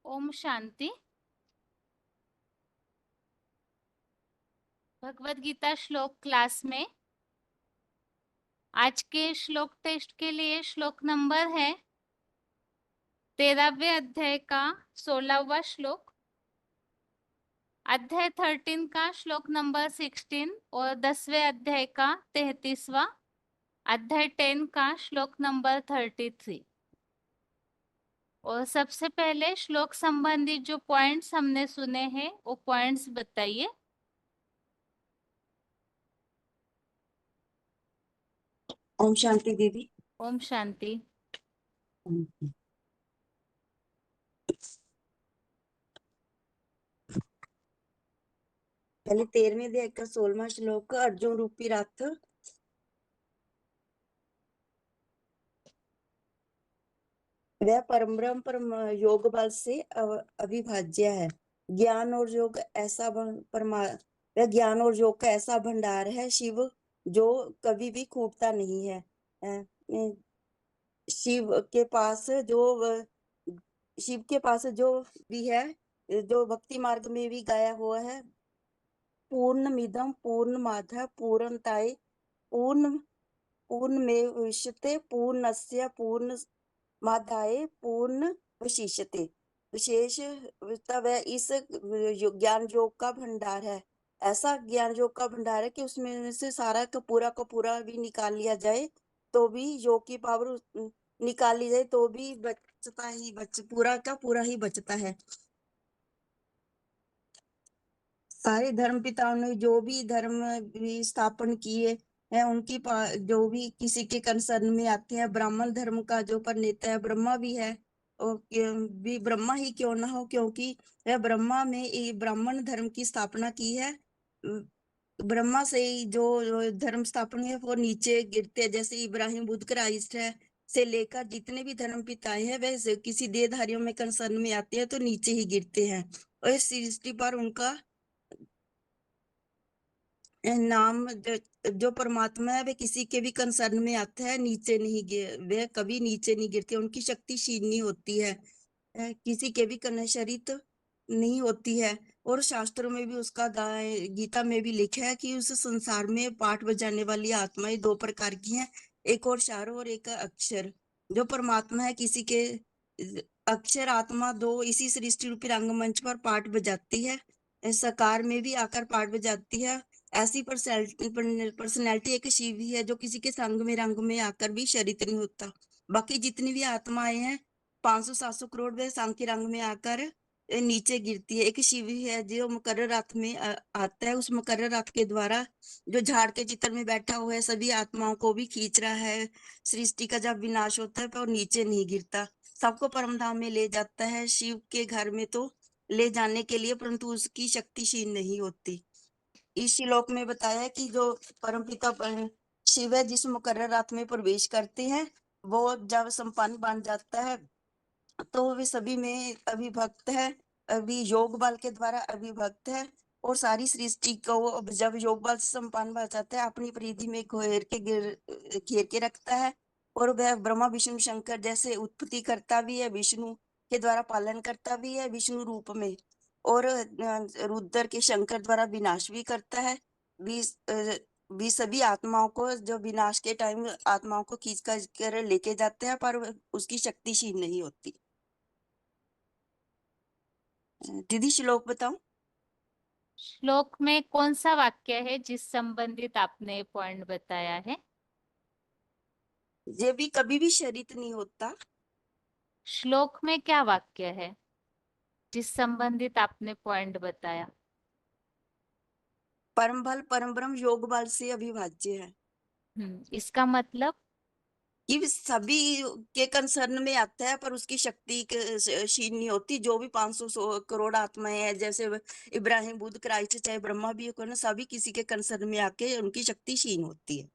ओम शांति। भगवत गीता श्लोक क्लास में आज के श्लोक टेस्ट के लिए श्लोक नंबर है 13वें अध्याय का 16वां श्लोक, अध्याय 13 का श्लोक नंबर 16 और 10वें अध्याय का 33वां, अध्याय 10 का श्लोक नंबर 33। और सबसे पहले श्लोक संबंधी जो पॉइंट्स हमने सुने हैं वो पॉइंट्स बताइए। ओम शांति दीदी। ओम शांति। पहले 13वें अध्याय का 16वां श्लोक अर्जुन रूपी रथ वह परम परम योग बल से अविभाज्य है। ज्ञान और योग ऐसा वह ज्ञान और योग का ऐसा भंडार है शिव जो कभी भी खूबता नहीं है। शिव के पास शिव के पास जो भी है, जो भक्ति मार्ग में भी गाया हुआ है, पूर्णमिदं पूर्णमादाय पूर्णताय पूर्णमेवावशिष्यते पूर्णस्य पूर्णमादाय पूर्णमेवावशिष्यते। विशेषता वह इस ज्ञान योग का भंडार है। ऐसा ज्ञान योग का भंडार है कि उसमें से सारा का पूरा भी निकाल लिया जाए तो भी योग की पावर निकाल ली जाए तो भी पूरा का पूरा ही बचता है। सारे धर्म पिताओं ने जो भी धर्म भी स्थापन किए हैं उनकी जो भी किसी के कंसर्न में आते हैं, ब्राह्मण धर्म का जो प्रणेता है ब्रह्मा भी है, और भी ब्रह्मा ही क्यों ना हो, क्योंकि वह ब्रह्मा में ब्राह्मण धर्म की स्थापना की है। ब्रह्मा से ही जो धर्म स्थापन है वो नीचे गिरते हैं। जैसे इब्राहिम बुद्ध क्राइस्ट है से लेकर जितने भी धर्म पिताएं हैं वह किसी देहधारियों में कंसर्न में आते हैं तो नीचे ही गिरते हैं, और इस सृष्टि पर उनका नाम जो परमात्मा है वे किसी के भी कंसर्न में आता है नीचे नहीं वे कभी नीचे नहीं गिरते। उनकी शक्ति क्षीण नहीं होती है, किसी के भी कनशरित नहीं होती है। और शास्त्रों में भी उसका गीता में भी लिखा है कि उस संसार में पाठ बजाने वाली आत्माएं दो प्रकार की हैं, एक और क्षार और एक अक्षर। जो परमात्मा है किसी के अक्षर आत्मा दो इसी सृष्टि रूपी रंगमंच पर पाठ बजाती है, सकार में भी आकर पाठ बजाती है। ऐसी पर्सनैलिटी एक शिव ही है जो किसी के संग में रंग में आकर भी शरीर नहीं होता। बाकी जितनी भी आत्माएं हैं 500-700 करोड़ वे संग के रंग में आकर नीचे गिरती है। एक शिव ही है जो मकर रथ में आता है, उस मकर रथ के द्वारा जो झाड़ के चित्र में बैठा हुआ है सभी आत्माओं को भी खींच रहा है। सृष्टि का जब विनाश होता है पर नीचे नहीं गिरता, सबको परम धाम में ले जाता है। शिव के घर में तो ले जाने के लिए, परंतु उसकी शक्ति क्षीण नहीं होती। इस श्लोक में बताया है कि जो परमपिता शिव है जिस मुकर्रर रात में प्रवेश करते हैं वो जब संपन्न बन जाता है तो वे सभी में अभिभक्त है, अभी योग बल के द्वारा अभिभक्त है। और सारी सृष्टि को जब योग बल से संपन्न बन जाता है अपनी परिधि में घेर के रखता है। और वह ब्रह्मा विष्णु शंकर जैसे उत्पत्ति करता भी है, विष्णु के द्वारा पालन करता भी है विष्णु रूप में, और रुद्र के शंकर द्वारा विनाश भी करता है। भी भी सभी आत्माओं को जो विनाश के टाइम आत्माओं को खींच कर लेके जाते हैं पर उसकी शक्ति क्षीण नहीं होती। दीदी श्लोक बताऊं? श्लोक में कौन सा वाक्य है जिस संबंधित आपने पॉइंट बताया है? ये भी कभी भी शरीर नहीं होता। श्लोक में क्या वाक्य है जिस संबंधित आपने पॉइंट बताया? परम बल परम ब्रह्म योग बल से अविभाज्य है। इसका मतलब कि सभी के कंसर्न में आता है पर उसकी शक्ति क्षीण नहीं होती। जो भी 500 करोड़ आत्माएं हैं, जैसे इब्राहिम बुद्ध क्राइस्ट चाहे ब्रह्मा भी हो, सभी किसी के कंसर्न में आके उनकी शक्ति क्षीण होती है।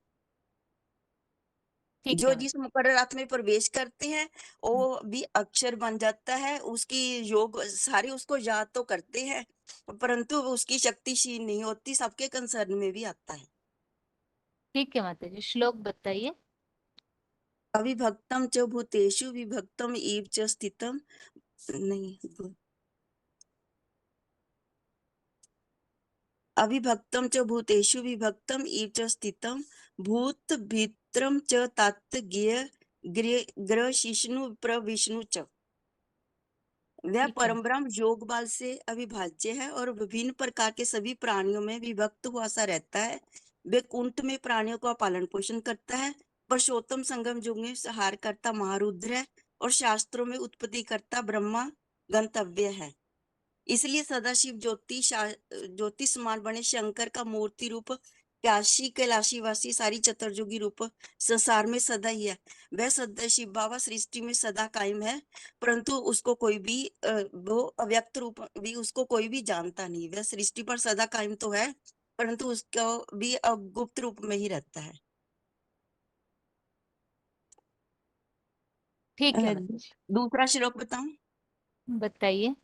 ठीक जो है। जिस मुकर्रर आत्मा में प्रवेश करते हैं वो भी अक्षर बन जाता है। उसकी योग सारे उसको याद तो करते हैं परंतु उसकी शक्ति क्षीण नहीं होती, सबके कंसर्न में भी आता है। ठीक है माता जी, श्लोक बताइए। अविभक्तम च भूतेषु विभक्तम इव च स्थितम, नहीं अविभक्तं च भूतेषु विभक्तं च स्थितं भूत भित्रं च तत् ग्रशिष्णु प्रविष्णु च। वह ठीक है। परमब्रह्म योग बल से अविभाज्य है और विभिन्न प्रकार के सभी प्राणियों में विभक्त हुआ सा रहता है। वैकुंठ में प्राणियों का पालन पोषण करता है। पुरुषोत्तम संगम युग में संहार करता महारुद्र है और शास्त्रों में उत्पत्ति करता ब्रह्मा गंतव्य है। इसलिए सदाशिव ज्योति समान बने शंकर का मूर्ति रूप काशी कैलाशी वासी सारी चतुर्युगी रूप संसार में सदा ही है। वह सदाशिव बाबा सृष्टि में सदा कायम है, परंतु उसको कोई भी वो अव्यक्त रूप भी उसको कोई भी जानता नहीं। वह सृष्टि पर सदा कायम तो है, परंतु उसको भी गुप्त रूप में ही रहता है। ठीक है अ, माता जी। दूसरा श्लोक बताऊं? बताइए।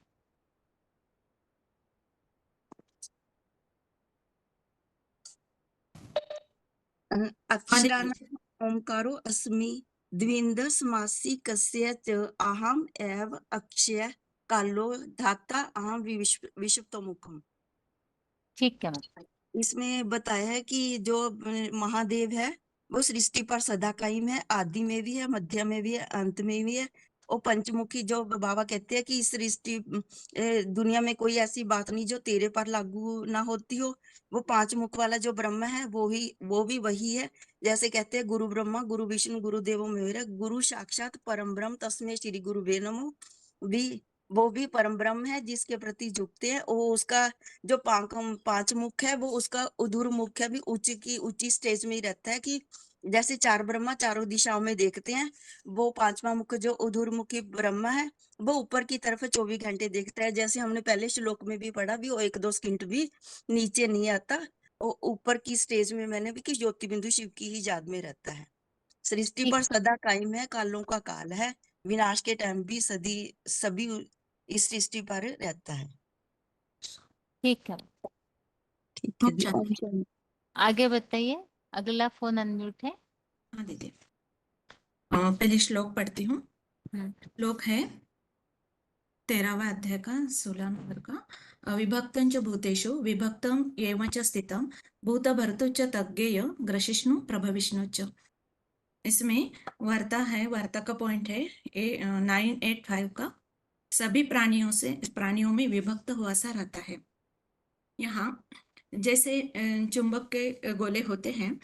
हाँ दीदी। अक्षराणाम् ओंकारो अस्मि द्विंद समासी कस्य च अहम एव अक्षय कालो धाता अहम विश्वतोमुखम। ठीक है माता। इसमें बताया है कि जो महादेव है वो सृष्टि पर सदा कायम है, आदि में भी है, मध्य में भी है, अंत में भी है। और पंचमुखी जो बाबा कहते हैं कि इस सृष्टि दुनिया में कोई ऐसी बात नहीं जो तेरे पर लागू ना होती हो। वो पांच मुख वाला जो ब्रह्म है वो भी वही है। जैसे कहते हैं गुरु ब्रह्मा गुरु विष्णु गुरु देवो महेश्वरा, गुरु साक्षात परम ब्रह्म तस्मै श्री गुरुवे नमो। भी वो भी परम ब्रह्म है जिसके प्रति झुकते हैं। वो उसका जो पांच मुख है वो उसका उधुर मुख है भी ऊंची की ऊंची स्टेज में ही रहता है कि जैसे चार ब्रह्मा चारों दिशाओं में देखते हैं, वो पांचवा मुख जो उधुर मुखी ब्रह्मा है वो ऊपर की तरफ 24 घंटे देखता है। जैसे हमने पहले श्लोक में भी पढ़ा भी वो एक दो सेकंड भी नीचे नहीं आता। वो ऊपर की स्टेज में मैंने भी कि ज्योति बिंदु शिव की ही याद में रहता है। सृष्टि ठीक। पर सदा कायम है, कालों का काल है, विनाश के टाइम भी सदी सभी इस सृष्टि पर रहता है। ठीक है। ठीक है ओम जी, ओम शांति। शांति। आगे बताइए। अगला फोन अनम्यूट है। हाँ दीदी। पहले श्लोक पढ़ती हूँ। श्लोक है 13वां अध्याय का 16 नंबर का। अविभक्तं च भूतेषु विभक्तं एवं च स्थितं भूतभर्तृ च तज्ञेय ग्रसिष्णु प्रभविष्णु च। इसमें वार्ता है, वार्ता का पॉइंट है 985 का। सभी प्राणियों में विभक्त हुआ सा रहता है। यहाँ जैसे चुंबक के गोले होते हैं,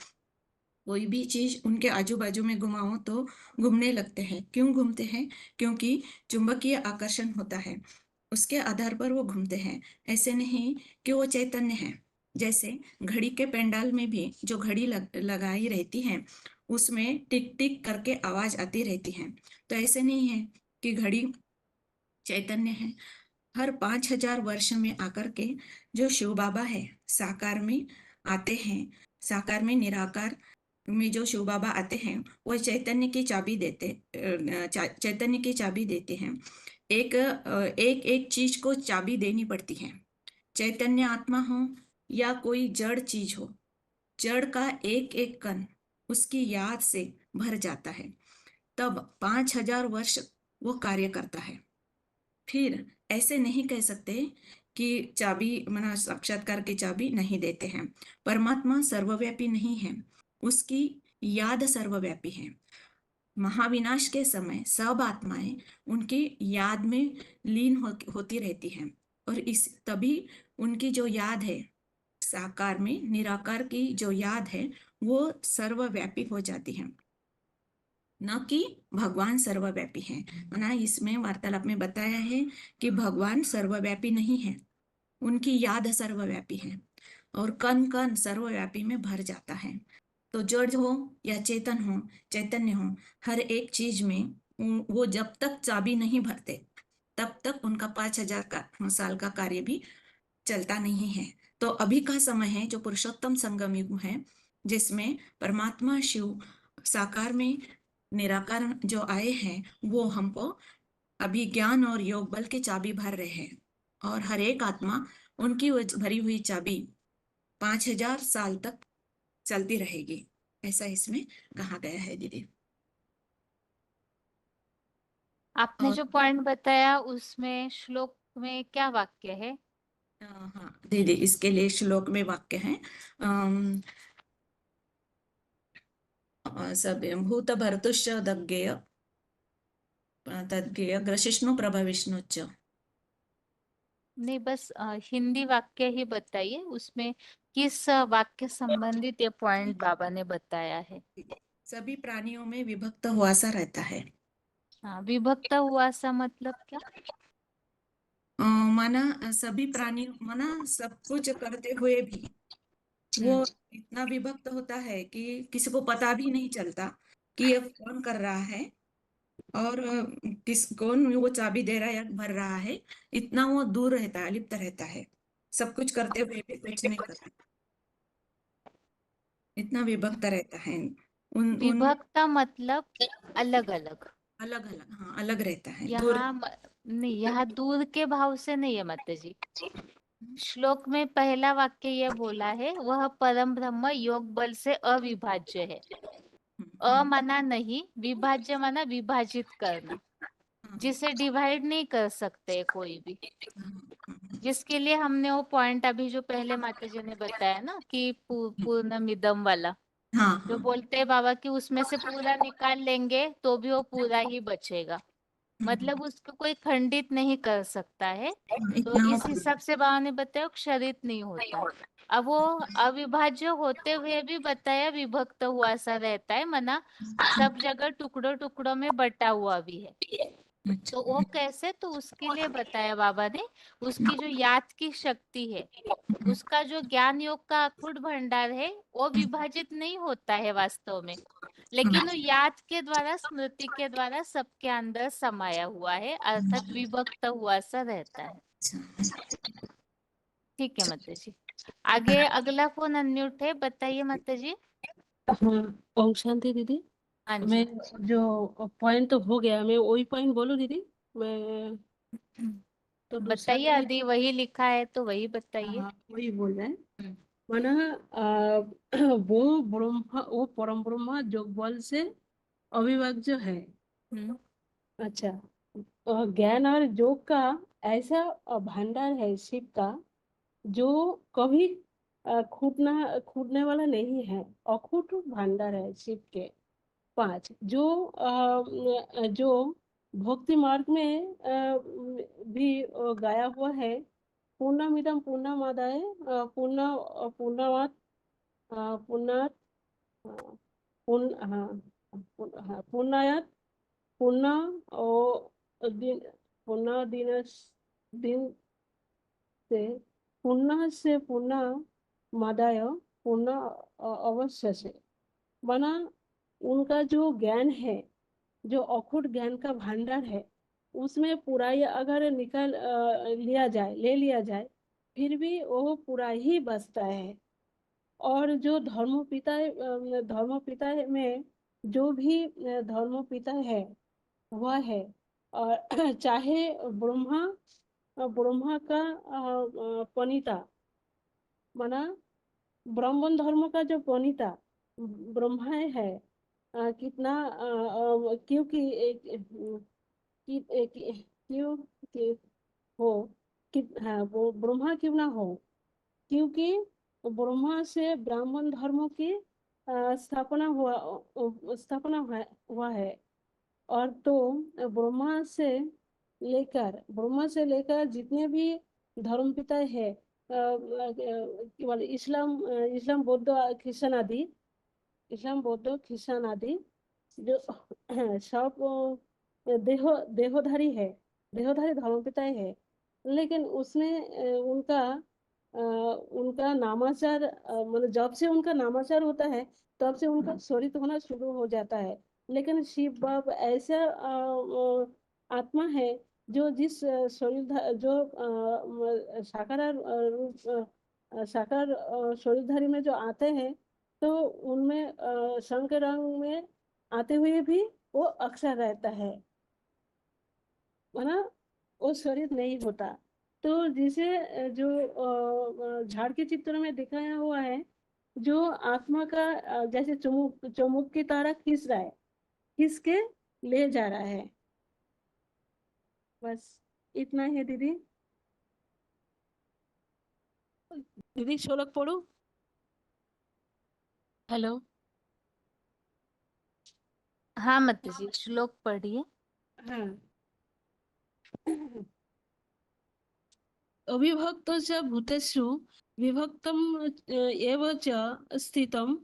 कोई भी चीज उनके आजू बाजू में घुमाओ तो घूमने लगते हैं। क्यों घूमते हैं? क्योंकि चुंबकीय आकर्षण होता है, उसके आधार पर वो घूमते हैं। ऐसे नहीं कि वो चैतन्य है। जैसे घड़ी के पेंडाल में भी जो घड़ी लगाई रहती है उसमें टिक टिक करके आवाज आती रहती है। तो ऐसे नहीं है कि घड़ी चैतन्य है। हर 5000 वर्ष में आकर के जो शिव बाबा है साकार में आते हैं, साकार में निराकार में जो शिव बाबा आते हैं वो चैतन्य की चाबी चैतन्य की चाबी देते हैं। एक एक चीज को चाबी देनी पड़ती है। चैतन्य आत्मा हो या कोई जड़ चीज हो, जड़ का एक एक कण उसकी याद से भर जाता है, तब 5000 वर्ष वो कार्य करता है। फिर ऐसे नहीं कह सकते कि चाबी मना साक्षात्कार की चाबी नहीं देते हैं। परमात्मा सर्वव्यापी नहीं है, उसकी याद सर्वव्यापी है। महाविनाश के समय सब आत्माएं उनकी याद में लीन होती रहती हैं और इस तभी उनकी जो याद है साकार में निराकार की जो याद है वो सर्वव्यापी हो जाती है, न कि भगवान सर्वव्यापी है। ना इसमें वार्तालाप में बताया है कि भगवान सर्वव्यापी नहीं है, उनकी याद सर्वव्यापी है और कण कण सर्वव्यापी में भर जाता है। तो जड़ हो या चेतन हो, चैतन्य हो, हर एक चीज में वो जब तक चाबी नहीं भरते तब तक उनका 5000 साल का कार्य भी चलता नहीं है। तो अभी का समय है जो पुरुषोत्तम संगम युग है, जिसमें परमात्मा शिव साकार में निराकार जो आए हैं वो हमको अभी ज्ञान और योग बल की चाबी भर रहे हैं और हर एक आत्मा उनकी वो भरी हुई चाबी 5000 साल तक चलती रहेगी, ऐसा इसमें कहा गया है दीदी। आपने और जो पॉइंट बताया उसमें श्लोक में क्या वाक्य है? हाँ दीदी, इसके लिए श्लोक में वाक्य है। सब भूत भर्तुश्च दग्गेय तद्गेय ग्रशिष्णु प्रभा विष्णुच्च। नहीं, बस हिंदी वाक्य ही बताइए, उसमें किस वाक्य संबंधित ये पॉइंट बाबा ने बताया है। सभी प्राणियों में विभक्त हुआ सा रहता है। हाँ, विभक्त हुआ सा मतलब क्या? माना सभी प्राणी, माना सब कुछ करते हुए भी वो इतना विभक्त होता है कि किसी को पता भी नहीं चलता कि ये कौन कर रहा है और कौन वो चाबी दे रहा है या भर रहा है। इतना वो दूर रहता है, लिप्त रहता है, सब कुछ करते हुए भी कुछ नहीं करता, इतना विभक्त रहता है। उन उन विभक्त मतलब अलग अलग। अलग अलग, हाँ अलग रहता है, दूर। यहाँ नहीं, यहाँ दूर के भाव से नहीं है माता जी। श्लोक में पहला वाक्य ये बोला है, वह परम ब्रह्म योग बल से अविभाज्य है। माना नहीं, विभाज्य माना विभाजित करना, जिसे डिवाइड नहीं कर सकते कोई भी। जिसके लिए हमने वो पॉइंट अभी जो पहले माता जी ने बताया ना कि पूर्णमिदम वाला, हाँ जो हाँ, बोलते हैं बाबा कि उसमें से पूरा निकाल लेंगे तो भी वो पूरा ही बचेगा, मतलब उसको कोई खंडित नहीं कर सकता है। तो इतना इस हिसाब से बाबा ने बताया क्षरित नहीं होता। अब वो अविभाज्य होते हुए भी बताया विभक्त हुआ सा रहता है, मना सब जगह टुकड़ों टुकड़ों में बटा हुआ भी है। अच्छा, तो वो कैसे, तो उसके लिए बताया बाबा ने, उसकी जो याद की शक्ति है, उसका जो ज्ञान योग का अखुट भंडार है, वो विभाजित नहीं होता है वास्तव में, लेकिन वो याद के द्वारा, स्मृति के द्वारा सबके अंदर समाया हुआ है, अर्थात विभक्त हुआ सा रहता है। ठीक है माता जी। आगे अगला फोन अनम्यूट है, बताइए माता जी। हाँ, ओम शांति दीदी। हाँ मैं जी। जो पॉइंट तो हो गया, मैं वही पॉइंट बोलूं दीदी। मैं तो दूसरा बताइए, नहीं। यदि वही लिखा है तो वही बताइए। हाँ, वही बोल रहे हैं। हम्म। माना वो ब्रह्मा, वो परम ब्रह्मा जो बल से अविभाज्य है। हम्म। अच्छा, ज्ञान और योग का ऐसा भंडार है शिव का, जो कभी खूटने वाला नहीं है। अखूट भंडार है शिव के पांच, जो भक्ति मार्ग में भी गाया हुआ है। पूर्णमिदं पूर्णमादाय पूर्णमात् पूर्णात् पूर्णायात पूर्ण दिन पूर्ण दिन से पूर्ण से पूर्ण मादाय पूर्ण अवश्य से। माना उनका जो ज्ञान है, जो अखुट ज्ञान का भंडार है, उसमें पूरा ही अगर ले लिया जाए, फिर भी वो पूरा ही बचता है। और जो धर्मपिता में जो भी धर्मपिता है वह है। और चाहे ब्रह्मा का पनीता, माना ब्राह्मण धर्म का जो पनीता ब्रह्मा है। कितना क्योंकि क्यों हो कि हाँ, वो ब्रह्मा क्यों ना हो, क्योंकि ब्रह्मा से ब्राह्मण धर्म की हुआ है। और तो ब्रह्मा से लेकर जितने भी धर्मपिता है, केवल इस्लाम बौद्ध क्रिश्चियन आदि, जो सब देहोधारी है, देहोधारी धर्मपिता है। लेकिन उसने उनका नामाचार, मतलब जब से उनका नामाचार होता है तब से उनका शोरित होना शुरू हो जाता है। लेकिन शिव बाब ऐसा आत्मा है, जो जिस जो साकार शरीरधारी में जो आते हैं, तो उनमें शंख रंग में आते हुए भी वो अक्षर रहता है, ना। वो शरीर नहीं होता। तो जिसे जो झाड़ के चित्र में दिखाया हुआ है, जो आत्मा का जैसे चुमुक चुमुक की तरह खींच रहा है, खींच के ले जा रहा है। बस इतना है दीदी। दीदी श्लोक पढ़ू। हेलो। हाँ माता जी, श्लोक पढ़िए। हाँ। अविभक्त च भूतेषु विभक्तम एव च स्थितम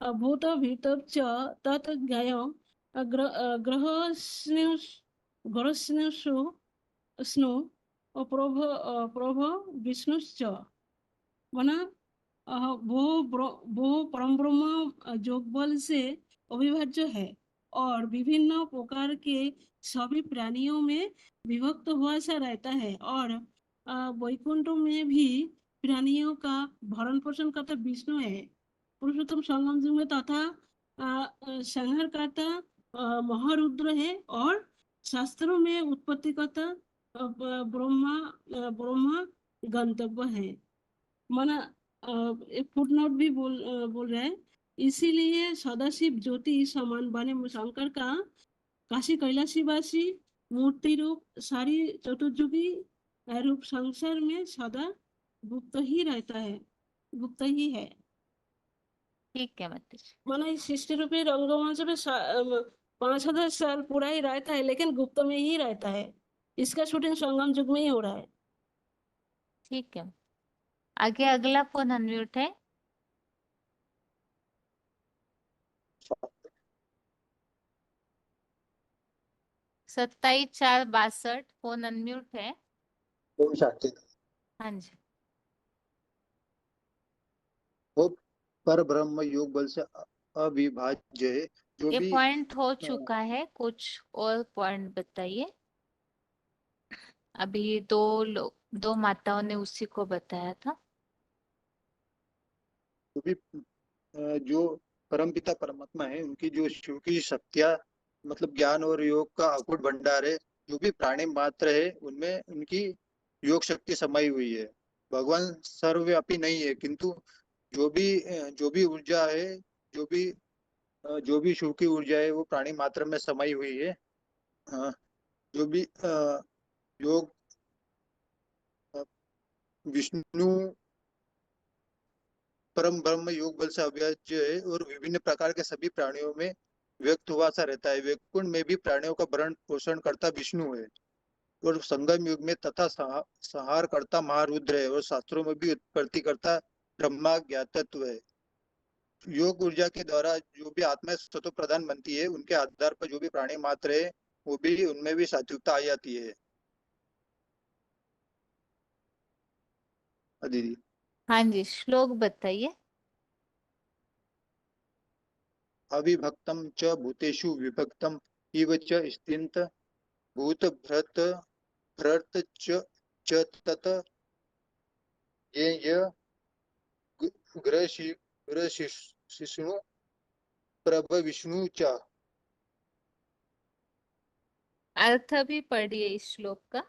भूत भीतर च तत् ज्ञेयं ग्रहस्नुषु स्नु प्रभ विष्णुश्च माना वो परम ब्रह्म योग बल से अविभाज्य है और विभिन्न प्रकार के सभी प्राणियों में विभक्त हुआ सा रहता है और वैकुंठ में भी प्राणियों का भरण पोषण करता विष्णु है। पुरुषोत्तम संगम युग में तथा संहार करता महारुद्र है और शास्त्रों में उत्पत्ति करता ब्रह्मा गंतव्य है। माना एक फुटनोट भी बोल रहा है, इसीलिए सदाशिव ज्योति समान बने शंकर का काशी कैलाशीवासी मूर्ति रूप सारी चतुर्युगी रूप संसार में सदा गुप्त ही रहता है, गुप्त ही है। ठीक है माता जी। माना इस सृष्टि रूपी रंगमंच में 5000 साल पूरा ही रहता है लेकिन गुप्त में ही रहता है। इसका शूटिंग संगम युग में ही हो रहा है। ठीक है, आगे अगला फोन अनम्यूट है। 27/4/62 फोन अनम्यूट है। ओम शांति। हाँ जी। वो पर ब्रह्म योग बल से अविभाज्य है। जो ये भी पॉइंट हो चुका है, कुछ और पॉइंट बताइए। अभी दो माताओं ने उसी को बताया था। जो भी जो परमपिता परमात्मा है उनकी जो शिव की शक्तियां मतलब ज्ञान और योग का अकूट भंडार है। जो भी प्राणी मात्र है उनमें उनकी योग शक्ति समाई हुई है। भगवान सर्वव्यापी नहीं है, किंतु जो भी ऊर्जा है, जो भी शिव की ऊर्जा है वो प्राणी मात्र में समाई हुई है। अ, जो भी योग विष्णु परम ब्रह्म योग बल से अव्याज्य है और विभिन्न प्रकार के सभी प्राणियों में व्यक्त हुआ सा रहता है। वैकुंठ में भी प्राणियों का भरण पोषण करता विष्णु है और संगम युग में तथा संहार करता महारुद्र है और शास्त्रों में भी उत्पत्ति करता ब्रह्मा ज्ञातत्व है। योग ऊर्जा के द्वारा जो भी आत्मा स्वतः प्रधान बनती है, उनके आधार पर जो भी प्राणी मात्र है वो भी उनमें भी सात्विकता आ जाती है। दीदी हाँ जी, श्लोक बताइए। अविभक्तम च भूतेषु विभक्तम इव च स्थित भूत भ्रत च तत ये ग्रशिष्णु प्रभ विष्णु च। अर्थ भी पढ़िए इस श्लोक का।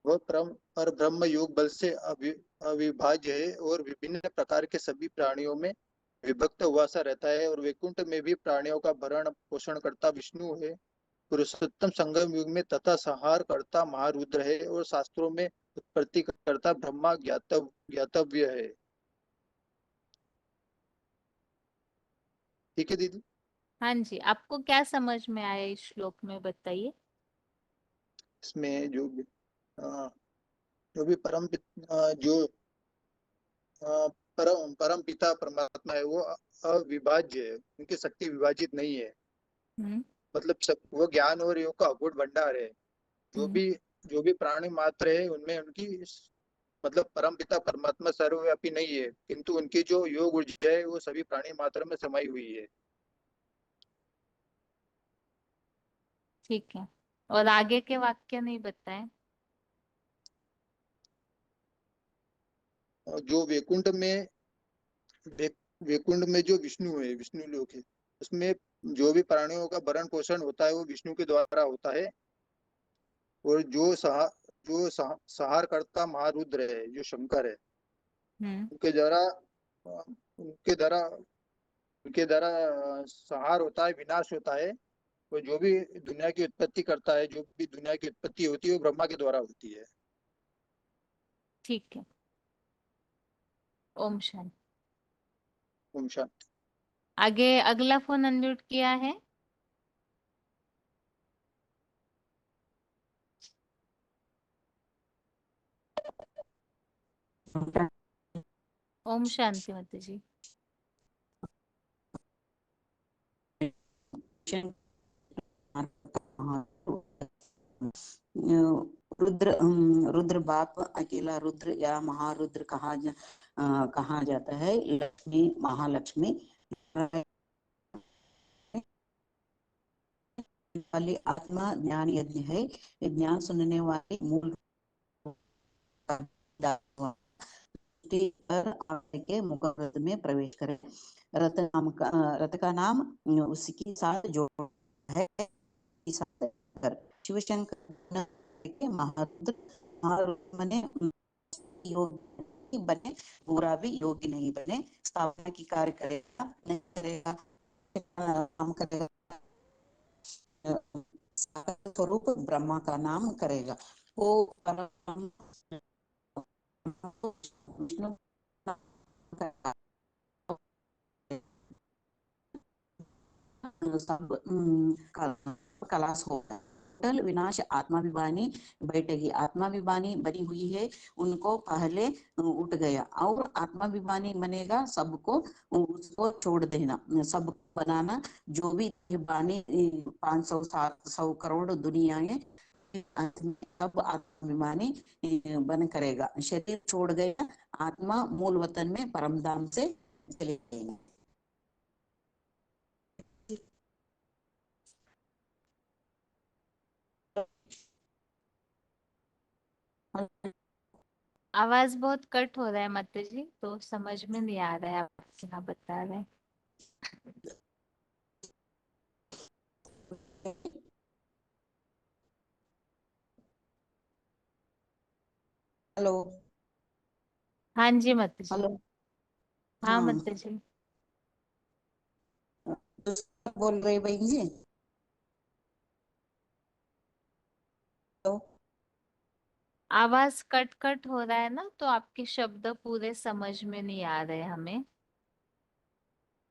वह पर ब्रह्म योग बल से अविभाज्य है और विभिन्न प्रकार के सभी प्राणियों में विभक्त हुआ सा रहता है और वैकुंठ में भी प्राणियों का भरण पोषण करता विष्णु है। पुरुषोत्तम संगम युग में तथा संहार करता महारुद्र है और शास्त्रों में उत्पत्ति करता ब्रह्मा ज्ञातव्य है। ठीक है दीदी। हाँ जी, आपको क्या समझ में आया इस श्लोक में, बताइए। इसमें जो भी जो परम पिता परमात्मा है वो अविभाज्य है, उनकी शक्ति विभाजित नहीं है। हम्म मतलब सब वो ज्ञान और योग का अकूट भंडार है। जो हम्म भी जो भी प्राणी मात्र है उनमें उनकी मतलब परम पिता परमात्मा सर्वव्यापी नहीं है, किंतु उनकी जो योग ऊर्जा है वो सभी प्राणी मात्र में समाई हुई है। ठीक है, और आगे के वाक्य नहीं बताए। और जो वैकुंठ में जो विष्णु है, विष्णु लोक है, उसमें जो भी प्राणियों का भरण पोषण होता है वो विष्णु के द्वारा होता है। और संहार करता महारुद्र है, जो शंकर है, हम्म उनके द्वारा उनके द्वारा उनके द्वारा संहार होता है, विनाश होता है। और जो भी दुनिया की उत्पत्ति करता है, जो भी दुनिया की उत्पत्ति होती है वो ब्रह्मा के द्वारा होती है। ठीक है। ओम शांति। ओम शांति। आगे अगला फोन अनम्यूट किया है। ओम शांति माता जी। रुद्र बाप अकेला रुद्र या महारुद्र कहा जाता है। लक्ष्मी महालक्ष्मी वाली आत्मा ज्ञान यज्ञ है। ज्ञान सुनने वाली मूल पर के मुखव्रत में प्रवेश करे। रथ का नाम उसकी साथ जोड़ है। शिवशंकर के महारुद्र बने, योगी बने, बुरा भी योगी नहीं बने। स्थापना की कार्य करेगा नहीं करेगा, काम करेगा। स्वरूप ब्रह्मा का नाम करेगा। वो विष्णु सब कलाश होगा। विनाश आत्माभिमानी बैठेगी। आत्माभिमानी बनी हुई है, उनको पहले उठ गया। और आत्माभिमानी बनेगा, सबको उसको छोड़ देना, सब बनाना। जो भी बानी 500 700 करोड़ दुनियाएं सब आत्माभिमानी बन करेगा। शरीर छोड़ गया, आत्मा मूल वतन में परम धाम से चले गए। आवाज बहुत कट हो रहा है माता जी, तो समझ में नहीं आ रहा है आप क्या बता रहे हैं। हेलो। हाँ जी माता जी। हेलो। हाँ हाँ, माता जी। बोल रहे बहन जी। तो आवाज कट कट हो रहा है ना, तो आपके शब्द पूरे समझ में नहीं आ रहे हमें।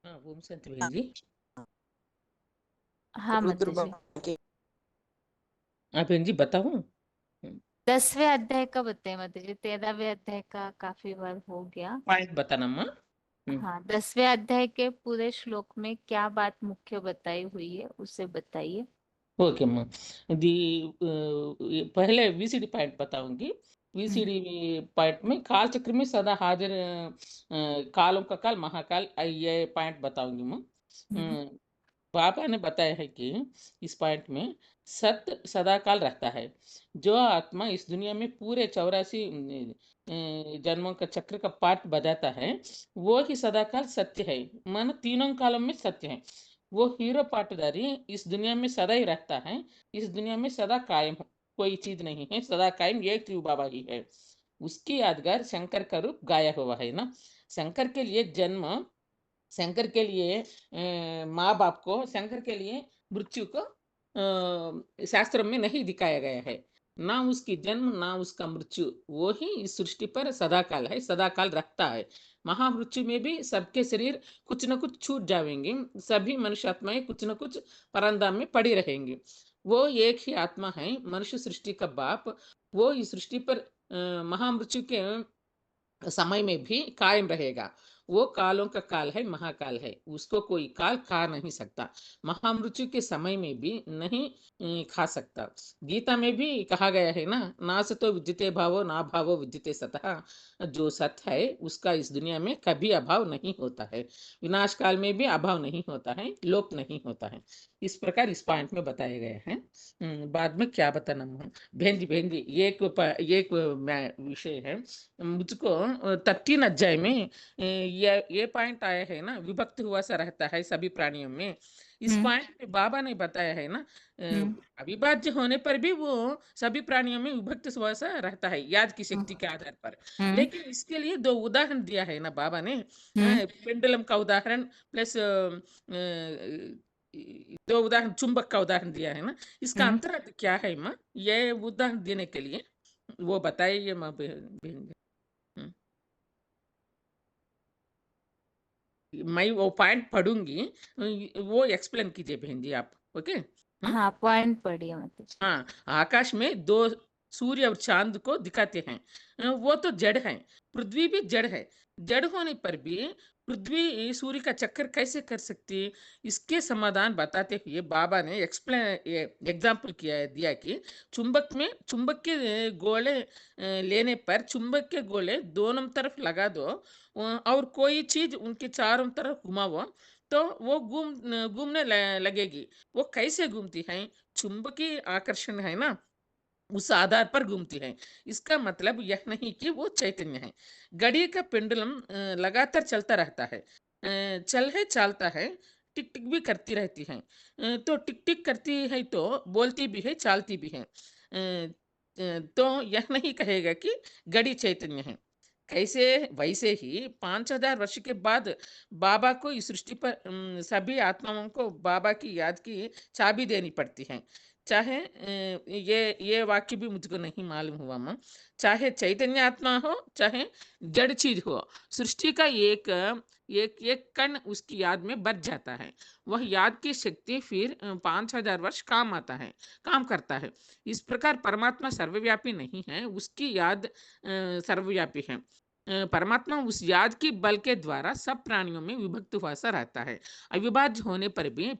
हाँ ओम शांति बहन जी। हाँ रुद्र माता जी। बाबा के हाँ बहन जी बताऊँ। 10वें अध्याय का बताए माता जी। 13वें अध्याय का काफी बार हो गया। पॉइंट बताना माँ। हाँ, 10वें अध्याय के पूरे श्लोक में क्या बात मुख्य बताई हुई है उसे बताइए। ओके माँ। दी पहले वीसीडी पॉइंट बताऊंगी। वीसीडी पॉइंट में काल चक्र में सदा हाजिर कालों का काल महाकाल, ये पॉइंट बताऊंगी माँ। बाबा ने बताया है कि इस पॉइंट में सत्य सदा काल रहता है। जो आत्मा इस दुनिया में पूरे 84 जन्मों का चक्र का पाठ बजाता है, वो ही सदा काल सत्य है। मानो तीनों कालों में सत्य है। वो हीरो पाटदारी इस दुनिया में सदा ही रहता है। इस दुनिया में सदा कायम कोई चीज नहीं है, सदा कायम एक शिव बाबा ही है। उसकी यादगार शंकर का रूप गाया हुआ है ना। शंकर के लिए जन्म, शंकर के लिए माँ बाप को, शंकर के लिए मृत्यु को शास्त्र में नहीं दिखाया गया है। ना उसकी जन्म ना उसका मृत्यु, वो ही इस सृष्टि पर सदाकाल है, सदाकाल रखता है। महामृत्यु में भी सबके शरीर कुछ न कुछ छूट जाएंगे। सभी मनुष्य आत्माएं कुछ न कुछ परंदाम में पड़ी रहेंगी। वो एक ही आत्मा है, मनुष्य सृष्टि का बाप। वो इस सृष्टि पर महामृत्यु के समय में भी कायम रहेगा। वो कालों का काल है, महाकाल है, उसको कोई काल खा नहीं सकता। महामृत्यु के समय में भी नहीं खा सकता। गीता में भी कहा गया है ना, ना सतो विद्यते भावो ना भावो विद्यते सतः। जो सत्य है उसका इस दुनिया में कभी अभाव नहीं होता है। विनाश काल में भी अभाव नहीं होता है, लोप नहीं होता है। इस प्रकार इस पॉइंट में बताए गए हैं। बाद में क्या बताना बहन जी एक विषय है। मुझको 13 अध्याय में ये पॉइंट आया है ना, विभक्त हुआ सा रहता है सभी प्राणियों में। इस पॉइंट में बाबा ने बताया है ना, अविभाज्य होने पर भी वो सभी प्राणियों में विभक्त हुआ सा रहता है याद की शक्ति के आधार पर। लेकिन इसके लिए 2 उदाहरण दिया है ना बाबा ने। पेंडुलम का उदाहरण प्लस 2 उदाहरण, चुंबक का उदाहरण दिया है ना। इसका अंतरार्थ क्या है माँ, ये उदाहरण देने के लिए वो बताइए माँ बहन। मैं वो पॉइंट पढ़ूंगी, वो एक्सप्लेन कीजिए बहन जी आप। ओके। हाँ, पॉइंट पढ़िए मतलब। हाँ, आकाश में दो सूर्य और चांद को दिखाते हैं, वो तो जड़ है। पृथ्वी भी जड़ है। जड़ होने पर भी पृथ्वी सूर्य का चक्कर कैसे कर सकती है? इसके समाधान बताते हुए बाबा ने एग्जाम्पल दिया कि चुंबक के गोले लेने पर चुंबक के गोले दोनों तरफ लगा दो, और कोई चीज उनके चारों तरफ घुमाओ, तो वो घूमने लगेगी। वो कैसे घूमती है? चुंबकीय आकर्षण है ना, उस आधार पर घूमती है। इसका मतलब यह नहीं कि वो चैतन्य है। घड़ी का पेंडुलम लगातार चलता रहता है, चलता है, टिक टिक भी करती रहती है। तो टिक टिक करती है तो बोलती भी है, चालती भी है। तो यह नहीं कहेगा कि घड़ी चैतन्य है। कैसे? वैसे ही 5000 वर्ष के बाद बाबा को इस सृष्टि पर सभी आत्माओं को बाबा की याद की चाबी देनी पड़ती है। चाहे ये वाक्य भी मुझको नहीं मालूम हुआ मां, चाहे चैतन्य आत्मा हो, चाहे जड़ चीज हो, सृष्टि का एक एक एक कण उसकी याद में बच जाता है। वह याद की शक्ति फिर 5000 वर्ष काम करता है। इस प्रकार परमात्मा सर्वव्यापी नहीं है, उसकी याद सर्वव्यापी है। परमात्मा उस याद की बल के द्वारा सब प्राणियों में विभक्त हुआ सा रहता है। अविभाज्य होने पर भी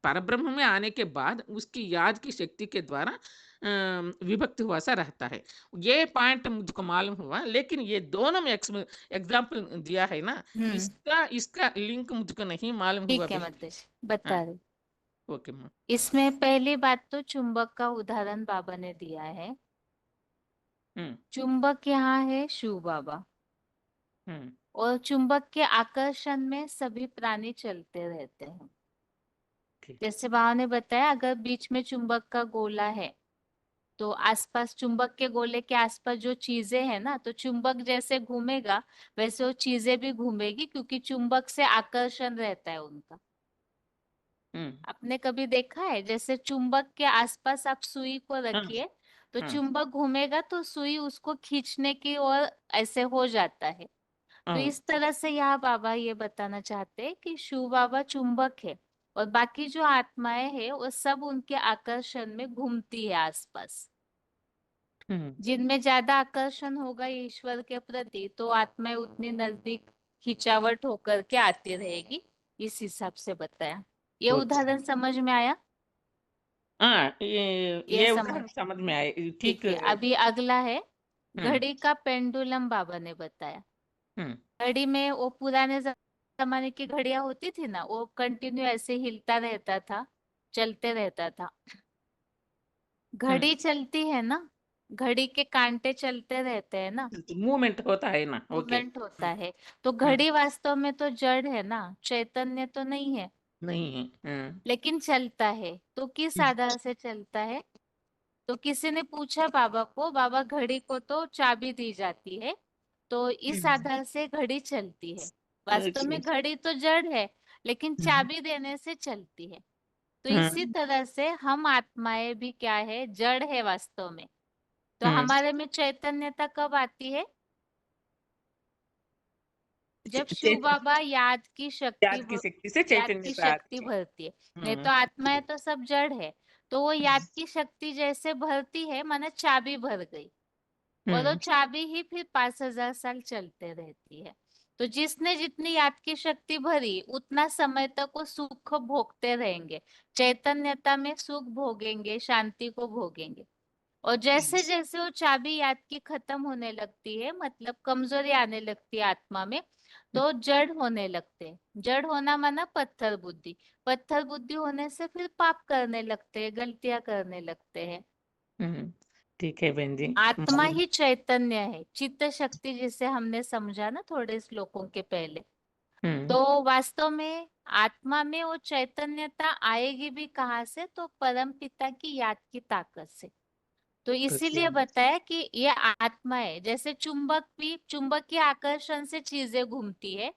परब्रह्म में आने के बाद उसकी याद की शक्ति के द्वारा विभक्त हुआ सा रहता है। ये पॉइंट मुझको मालूम हुआ, लेकिन ये दोनों में एग्जाम्पल दिया है ना, इसका इसका लिंक मुझको नहीं मालूम हुआ ठीक है बहन जी। मतलब बता हाँ, रही। ओके माँ। इसमें पहली बात तो चुंबक का उदाहरण बाबा ने दिया है। हम्म चुंबक यहाँ है शिव बाबा, हम्म और चुंबक के आकर्षण में सभी प्राणी चलते रहते हैं। ठीक। जैसे बाबा ने बताया, अगर बीच में चुंबक का गोला है तो आसपास चुंबक के गोले के आसपास जो चीजें हैं ना, तो चुंबक जैसे घूमेगा वैसे वो चीजें भी घूमेगी, क्योंकि चुंबक से आकर्षण रहता है उनका। हम्म आपने कभी देखा है, जैसे चुंबक के आसपास आप सुई को हाँ रखिए तो हाँ चुंबक घूमेगा तो सुई उसको खींचने की ओर ऐसे हो जाता है। तो हाँ, इस तरह से यहाँ बाबा ये बताना चाहते हैं कि शिव बाबा चुंबक है और बाकी जो आत्माएं हैं वो सब उनके आकर्षण में घूमती है आसपास। हम्म जिनमें ज्यादा आकर्षण होगा ईश्वर के प्रति तो आत्माएं उतनी नजदीक खिंचावट होकर के आती रहेगी। इस हिसाब से बताया। ये ओके। उदाहरण समझ में आया? हाँ, ये ये समझ, उदाहरण समझ में आए। ठीक। ठीक है। अभी अगला है हम्म घड़ी का पेंडुलम। बाबा ने बताया हम्म घड़ी में वो पुराने जमाने की घड़ियां होती थी ना, वो कंटिन्यू ऐसे हिलता रहता था, चलते रहता था। घड़ी चलती है ना, घड़ी के कांटे चलते रहते हैं ना, मूवमेंट होता है ना। ओके। मूवमेंट होता है। तो हम्म घड़ी वास्तव में तो जड़ है ना, चैतन्य तो नहीं है, नहीं है। लेकिन चलता है। तो किस हम्म आधार से चलता है? तो किसी ने पूछा बाबा को, बाबा घड़ी को तो चाबी दी जाती है, तो इस हम्म, आधार से घड़ी चलती है। वास्तव ओके। में घड़ी तो जड़ है, लेकिन हम्म चाबी देने से चलती है। तो इसी हम्म तरह से हम आत्माएं भी क्या है, जड़ है वास्तव में। तो हम्म, हमारे में चैतन्यता कब आती है? जब शिव चैतन्य बाबा याद की शक्ति से याद की चैतन्यता शक्ति आती है। भरती है। नहीं हम्म तो आत्माएं तो सब जड़ है। तो वो याद की शक्ति जैसे भरती है, माने चाबी भर गई, और वो हम्म चाबी ही फिर 5000 साल चलते रहती है। तो जिसने जितनी याद की शक्ति भरी उतना समय तक वो सुख भोगते रहेंगे, चैतन्यता में सुख भोगेंगे, शांति को भोगेंगे। और जैसे जैसे वो चाबी याद की खत्म होने लगती है, मतलब कमजोरी आने लगती है आत्मा में, तो जड़ होने लगते हैं। जड़ होना माना पत्थर बुद्धि। पत्थर बुद्धि होने से फिर पाप करने लगते हैं, गलतियां करने लगते हैं। हम्म, ठीक है बहन जी। आत्मा ही चैतन्य है, चित्त शक्ति जिसे हमने समझा ना थोड़े श्लोकों के पहले। हम्म तो वास्तव में आत्मा में वो चैतन्यता आएगी भी कहाँ से? तो परम पिता की याद की ताकत से। तो ओके। इसीलिए बताया कि ये आत्मा है। जैसे चुंबक भी, चुंबक के आकर्षण से चीजें घूमती है।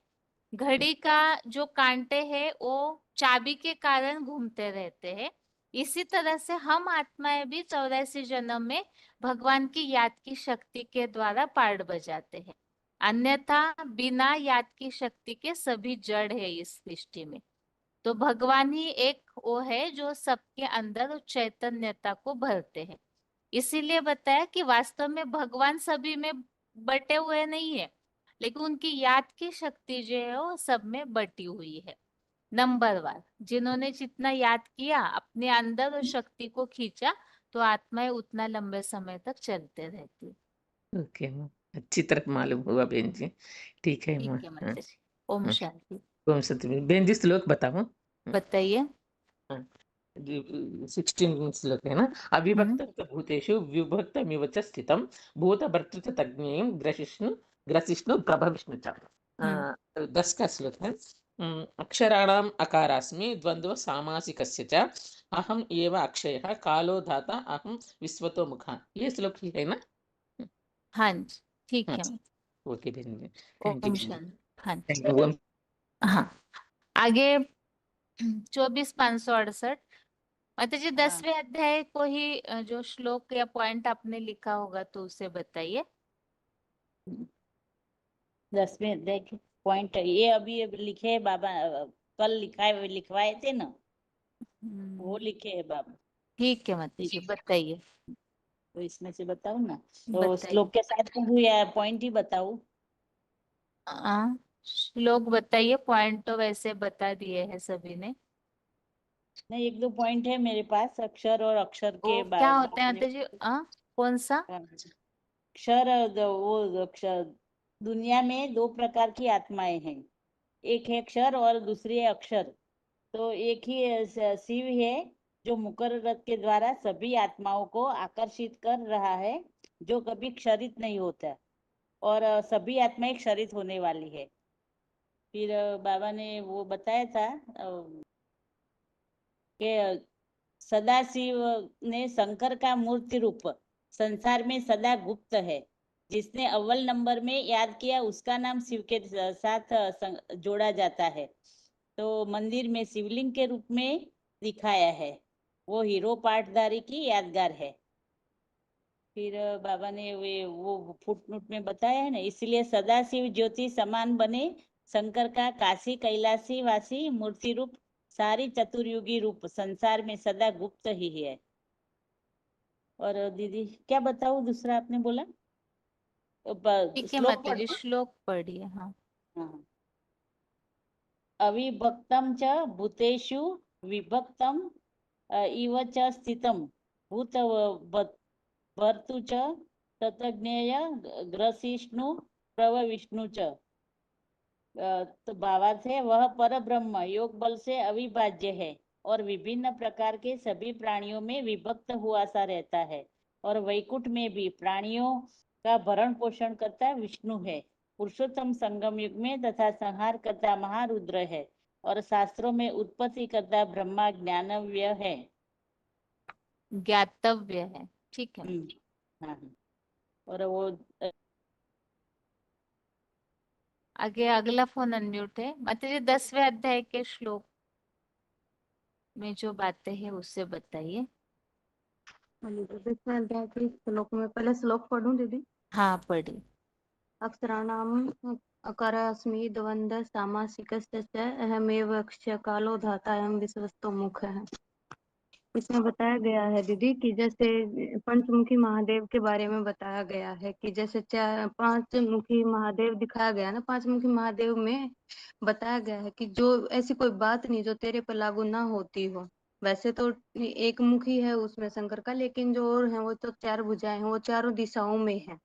घड़ी का जो कांटे हैं वो चाबी के कारण घूमते रहते हैं। इसी तरह से हम आत्माएं भी 84 जन्म में भगवान की याद की शक्ति के द्वारा पार्ट बजाते हैं। अन्यथा बिना याद की शक्ति के सभी जड़ है इस सृष्टि में। तो भगवान ही एक वो है जो सबके अंदर उस चैतन्यता को भरते हैं। इसीलिए बताया कि वास्तव में भगवान सभी में बटे हुए नहीं है, लेकिन उनकी याद की शक्ति जो है वो सब में बटी हुई है। नंबरवार जिन्होंने जितना याद किया, अपने अंदर उस शक्ति को खींचा, तो आत्माएं उतना लंबे समय तक चलते रहती। ओके माँ, अच्छी तरह मालूम हुआ बहन जी। ठीक है माँ। ठीक है माता जी। ओम हाँ। शांति। ओम सत्य बहन जी, श्लोक बताओ। बताइए। 16 श्लोक है ना। अविभक्त भूतेषु विभक्तमिव च स्थितं भूतभर्तृ च तज्ञेयं ग्रसिष्णु प्रभविष्णु च। 10 का श्लोक है। अक्षराणाम् अकारास्मि द्वन्द्व सामासिकस्य च अहम् एव अक्षयः कालो धाता अहं विश्वतो मुखः। ये श्लोक ही है ना। हाँ जी, ठीक है। ओके बहन जी, थैंक यू ओम बहन जी। शांति। हाँ जी। Thank you. हाँ, आगे 24,568 माता जी, 10वें अध्याय को ही जो श्लोक या पॉइंट आपने लिखा होगा तो उसे बताइए। 10वें अध्याय के पॉइंट ये अभी लिखे है बाबा, कल लिखवाए थे ना, वो लिखे है बाबा। ठीक है माता जी, बताइए। तो इसमें से बताऊं ना, तो बताइए। श्लोक के साथ पढ़ूं या पॉइंट ही बताऊं? श्लोक बताइए, पॉइंट तो वैसे बता दिए हैं सभी ने। नहीं, एक दो पॉइंट है मेरे पास, अक्षर और अक्षर के वो क्या होते हैं माता जी? कौन सा? अक्षर वो अक्षर, दुनिया में दो प्रकार की आत्माएं हैं, एक है क्षर और दूसरी है अक्षर। तो एक ही शिव है जो मुकर्रर रथ के द्वारा सभी आत्माओं को आकर्षित कर रहा है, जो कभी क्षरित नहीं होता, और सभी आत्माएं क्षरित होने वाली है। फिर बाबा ने वो बताया था कि सदाशिव ने शंकर का मूर्ति रूप संसार में सदा गुप्त है, जिसने अव्वल नंबर में याद किया उसका नाम शिव के साथ जोड़ा जाता है। तो मंदिर में शिवलिंग के रूप में दिखाया है, वो हीरो पाठधारी की यादगार है। फिर बाबा ने वो फुटनोट में बताया है ना, इसलिए सदाशिव ज्योति समान बने शंकर का काशी कैलाशी वासी मूर्ति रूप सारी चतुर्युगी रूप संसार में सदा गुप्त ही है। और दीदी क्या बताऊं दूसरा आपने बोला? ठीक है श्लोक माता जी, पढ़ो। श्लोक पढ़िए। हाँ। हाँ। अविभक्तं च भूतेषु विभक्तं इव च स्थितं भूत भर्तु च ततज्ञेय ग्रसिष्णु प्रभविष्णु च। तो भावार्थ है, वह पर ब्रह्म योग बल से अविभाज्य है और विभिन्न प्रकार के सभी प्राणियों में विभक्त हुआ सा रहता है, और वैकुंठ में भी प्राणियों का भरण पोषण करता विष्णु है। पुरुषोत्तम संगम युग में तथा संहार करता महारुद्र है, और शास्त्रों में उत्पत्ति करता ब्रह्मा ज्ञानव्य है। ज्ञातव्य है। ठीक है। हाँ। और वो आगे अगला फोन अनम्यूट है माता जी। 10वें अध्याय के श्लोक में जो बातें हैं उससे बताइए। 10वें अध्याय के श्लोक में पहले श्लोक पढ़ूं दीदी? हाँ, पढ़िए। अक्षराणाम् अकारास्मि द्वन्द्व सामासिकस्य च अहमेव अक्षय कालो धाता अयं विश्वस्तो मुखः। इसमें बताया गया है दीदी कि जैसे पंचमुखी महादेव के बारे में बताया गया है कि जैसे 5 मुखी महादेव दिखाया गया ना, 5 मुखी महादेव में बताया गया है कि जो ऐसी कोई बात नहीं जो तेरे पर लागू ना होती हो। वैसे तो एक मुखी है उसमें शंकर का, लेकिन जो और है वो तो 4 भुजाएं हैं, वो चारों दिशाओं में है।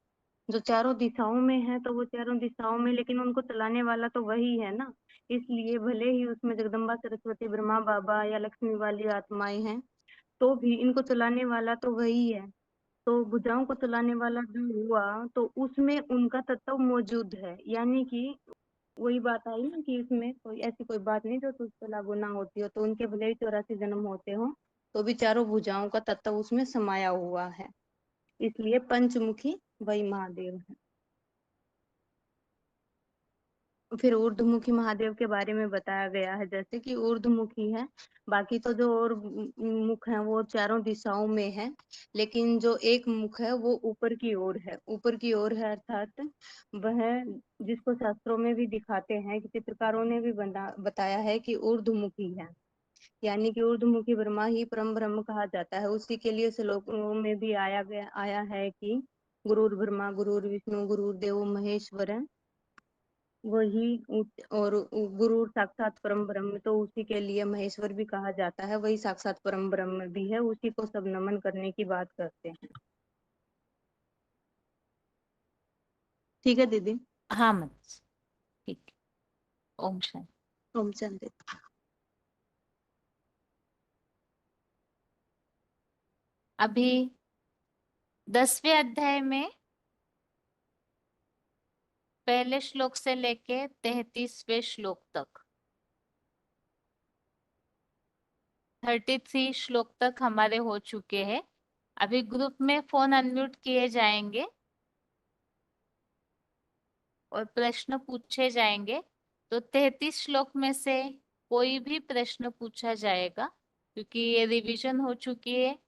जो चारों दिशाओं में है तो वो चारों दिशाओं में, लेकिन उनको चलाने वाला तो वही है ना। इसलिए भले ही उसमें जगदम्बा सरस्वती ब्रह्मा बाबा या लक्ष्मी वाली आत्माएं हैं, तो भी इनको चलाने वाला तो वही है। तो भुजाओं को चलाने वाला जो हुआ तो उसमें उनका तत्व मौजूद है, यानी कि वही बात आई ना कि इसमें कोई ऐसी कोई बात नहीं जो तुझ पर लागू ना होती हो। तो उनके भले ही 84 जन्म होते हो तो भी चारों भुजाओं का तत्व उसमें समाया हुआ है, इसलिए पंचमुखी वही महादेव है। फिर ऊर्ध्वमुखी महादेव के बारे में बताया गया है, जैसे कि ऊर्ध्वमुखी है, बाकी तो जो और मुख है वो चारों दिशाओं में है, लेकिन जो एक मुख है वो ऊपर की ओर है, ऊपर की ओर है, अर्थात वह जिसको शास्त्रों में भी दिखाते हैं कि चित्रकारों ने भी बताया है कि ऊर्ध्वमुखी है, यानी कि ऊर्ध्वमुखी ब्रह्मा ही परम ब्रह्म कहा जाता है। उसी के लिए श्लोकों में भी आया है कि गुरुर् ब्रह्मा गुरुर् विष्णु गुरुर्देव महेश्वर, वही और गुरु साक्षात परम ब्रह्म, तो उसी के लिए महेश्वर भी कहा जाता है, वही साक्षात परम ब्रह्म भी है, उसी को सब नमन करने की बात करते हैं। ठीक है दीदी। हाँ माताजी, ठीक है। ओम शांति। ओम शांति। अभी 10वें अध्याय में पहले श्लोक से लेके 33वें श्लोक तक 33 श्लोक तक हमारे हो चुके हैं। अभी ग्रुप में फोन अनम्यूट किए जाएंगे और प्रश्न पूछे जाएंगे, तो 33 श्लोक में से कोई भी प्रश्न पूछा जाएगा, क्योंकि ये रिवीजन हो चुकी है,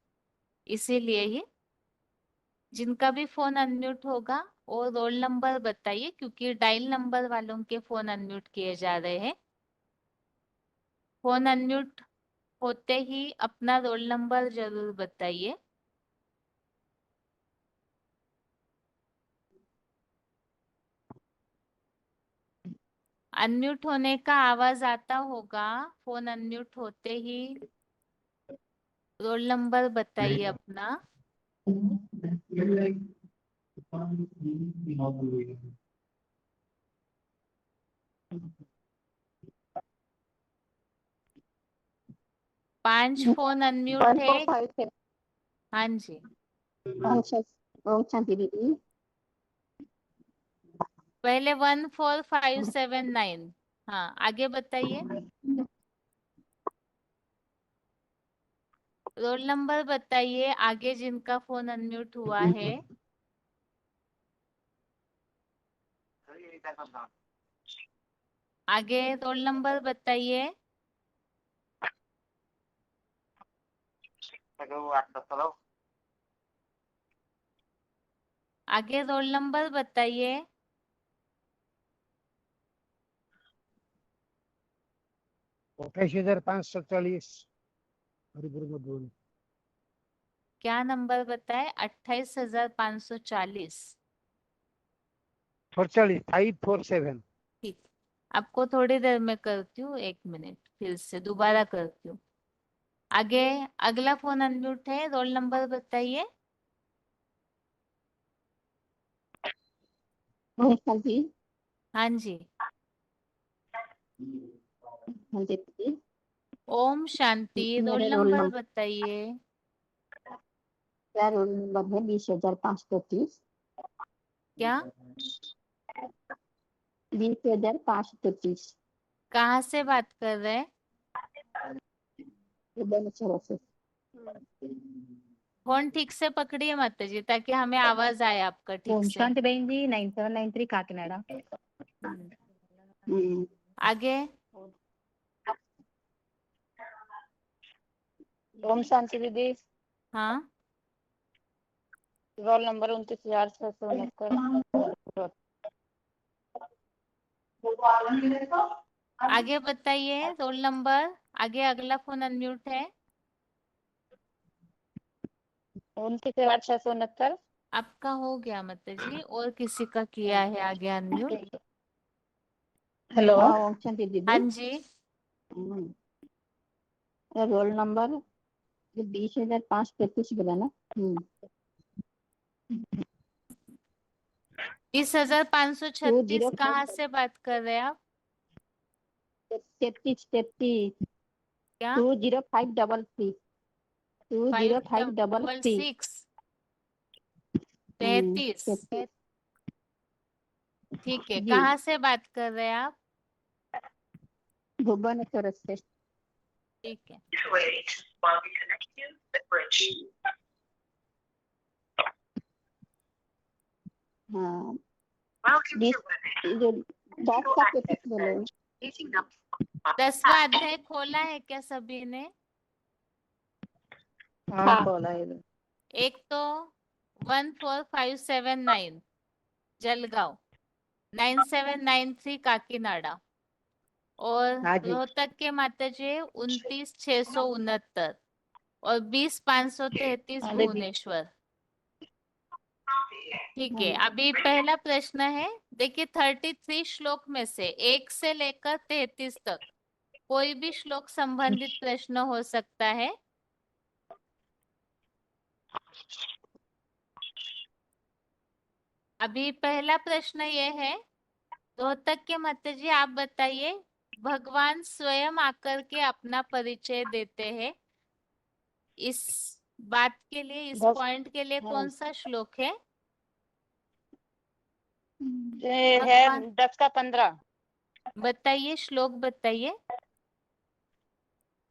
इसीलिए ही जिनका भी फोन अनम्यूट होगा और रोल नंबर बताइए, क्योंकि डायल नंबर वालों के फोन अनम्यूट किए जा रहे हैं। फोन अनम्यूट होते ही अपना रोल नंबर जरूर बताइए। अनम्यूट होने का आवाज आता होगा, फोन अनम्यूट होते ही रोल नंबर बताइए अपना। पांच फोन अनम्यूट है। 1457। हाँ जी, ओम शांति दीदी। पहले 14579। हाँ, आगे बताइए। रोल नंबर बताइए आगे जिनका फोन अनम्यूट हुआ है। आगे रोल नंबर बताइए। आगे रोल नंबर बताइए। 28,540। हरिपुर में बोल। क्या नंबर बताए? 28,540। 440 547। ठीक, आपको थोड़ी देर में करती हूँ, 1 मिनट, फिर से दोबारा करती हूँ। आगे अगला फोन अनम्यूट है, रोल नंबर बताइए। ओम शांति। हाँ जी, हाँ दीदी। ओम शांति। रोल मेरा रोल नंबर नंबर, बताइए। मेरा रोल नंबर है 20,533। क्या? 20,533। कहाँ से बात कर रहे हैं? से। फोन ठीक से पकड़िए माता जी, ताकि हमें आवाज आए आपका ठीक ओम से। शांति बहन जी 9793 काकीनाडा। आगे ओम शांति दीदी। हाँ, रोल नंबर 29,669। आगे बताइए रोल नंबर। आगे अगला फोन अनम्यूट है। 29,669। आपका हो गया माता जी, और किसी का किया है आगे अनम्यूट? हेलो। ओम शांति दीदी। हाँ जी, रोल नंबर 20,533 बोला ना। 20,536। कहाँ से बात कर रहे हैं आप? 33 क्या? 20533। 20533। 566 33। ठीक है, जी। कहाँ से बात कर रहे हैं आप? भुवनेश्वर से। ठीक है, हाँ। जो 10 का पेपर बोले। 10वां अध्याय खोला है क्या सभी ने? हाँ। बोला है। एक तो 14579 जलगांव, 9793 काकीनाडा और हाँ जी। रोहतक के माताजी 29669 और 20533 हाँ जी। भुवनेश्वर। ठीक है, हाँ। अभी पहला प्रश्न है, देखिए 33 श्लोक में से 1 से लेकर 33 तक कोई भी श्लोक संबंधित प्रश्न हो सकता है। अभी पहला प्रश्न ये है, रोहतक के माताजी आप बताइए, भगवान स्वयं आकर के अपना परिचय देते हैं, इस बात के लिए, इस 10 पॉइंट के लिए हाँ। कौन सा श्लोक है? ये है भगवान 10 का 15। बताइए, श्लोक बताइए।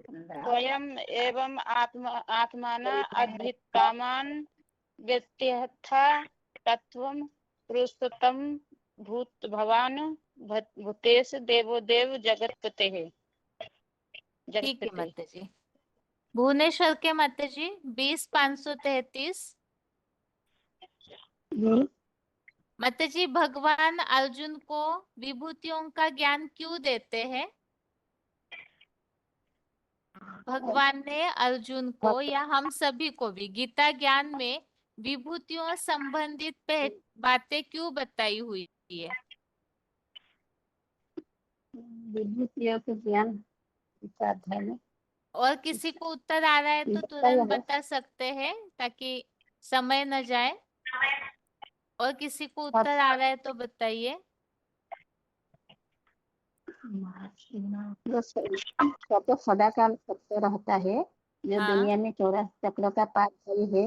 स्वयं एवं आत्माना अद्भित्तामान व्यत्यर्था तत्वम पुरुषोत्तम भूत भवान भूतेश देवो देव जगतपते है। ठीक है माताजी। भुवनेश्वर के माताजी 20533। माताजी, भगवान अर्जुन को विभूतियों का ज्ञान क्यों देते हैं? भगवान ने अर्जुन को या हम सभी को भी गीता ज्ञान में विभूतियों संबंधित बातें क्यों बताई हुई है? विभूतियों के ज्ञान इस अध्याय में। और किसी को उत्तर आ रहा है तो तुरंत बता सकते हैं ताकि समय न जाए। और किसी को उत्तर आ रहा है तो बताइए। जो तो सदा काल सत्य रहता है, जो हाँ। दुनिया में 84 चक्रों का पाठधारी है,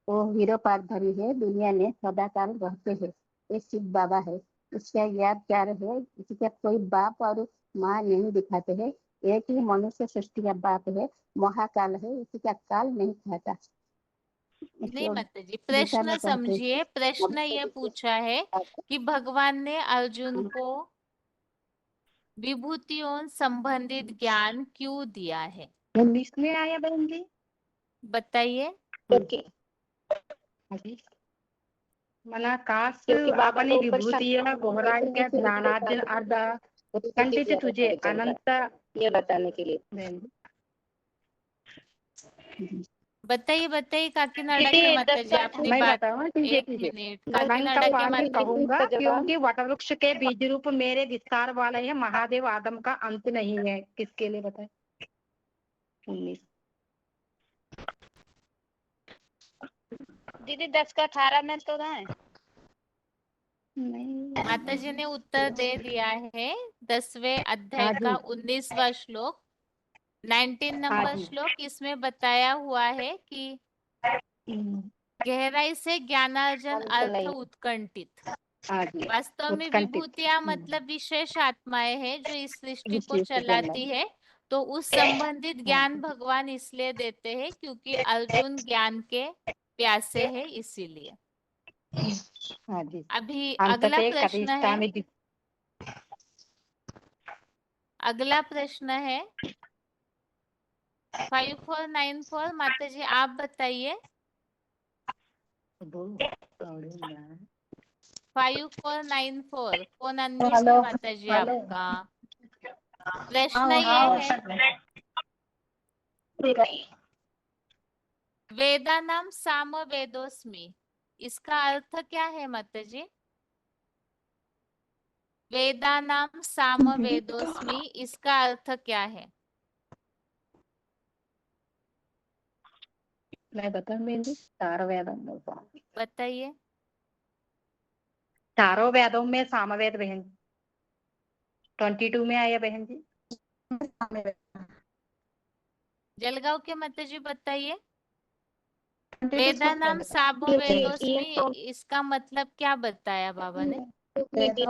वो हीरो पाठधारी है, दुनिया में सदा काल रहते हैं। ये शिव बाबा है। इसका याद प्यार है, इसका कोई बाप और माँ नहीं दिखाते हैं। एक ही मनुष्य सृष्टि का बाप है, महाकाल है, इसी का काल नहीं खाता। नहीं माताजी, गीता प्रश्न में कहते समझिए। प्रश्न ये पूछा है कि भगवान ने अर्जुन को विभूतियों संबंधित ज्ञान क्यों दिया है? 19 में आया बहन जी। बताइए। मना काश अपनी विभूतियां गोहराई के ज्ञानार्जन अर्ध उत्कंठित तुझे अनंत ये बताने के लिए। बताइए बताइए काकीनाडा के माताजी, अपनी मैं बात। बताऊँ एक मिनट, काकीनाडा के माताजी। कहूंगा क्योंकि वटवृक्ष के बीज रूप मेरे विस्तार वाले हैं, महादेव आदम का अंत नहीं है। किसके लिए बताए? 19 दीदी 10 का 18 में तो है। नहीं माताजी ने उत्तर दे दिया है। 10वें अध्याय का 19वां श्लोक, 19 नंबर श्लोक, इसमें बताया हुआ है कि गहराई से ज्ञानार्जन अर्थ उत्कंठित। वास्तव में विभूतियां मतलब विशेष आत्माएं हैं जो इस सृष्टि को चलाती है। तो उस संबंधित ज्ञान भगवान इसलिए देते हैं क्योंकि अर्जुन ज्ञान के प्यासे है, इसीलिए। अभी अगला प्रश्न है, अगला प्रश्न है 5494। माताजी आप बताइए। 5494 कौन अनम्यूट है माताजी आपका? प्रश्न ये है, वेदानाम साम वेदोस्मि, इसका अर्थ क्या है माताजी? वेदानाम साम वेदोस्मि, इसका अर्थ क्या है? मैं बताऊं? चारों वेदों में बताइए। चारों वेदों में सामवेद बहन 22 में आया बहन जी। जलगांव के माताजी बताइए। वेदानाम साम वेदोस्मि, इसका मतलब क्या बताया बाबा ने? देने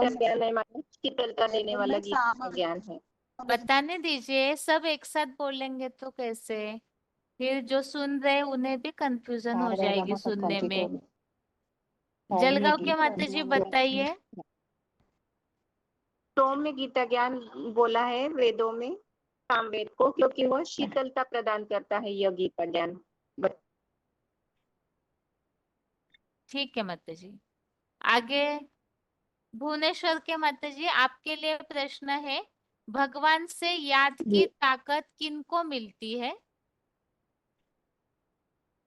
वाला ज्ञान है। बताने दीजिए, सब एक साथ बोलेंगे तो कैसे? फिर जो सुन रहे उन्हें भी कंफ्यूजन हो जाएगी सुनने में। जलगांव के माताजी बताइए। सौम्य गीता ज्ञान बोला है वेदों में, सामवेद को, क्योंकि वो शीतलता प्रदान करता है यह गीता ज्ञान। ठीक है माता जी। आगे भुवनेश्वर के माता जी, आपके लिए प्रश्न है, भगवान से याद की ताकत किनको मिलती है?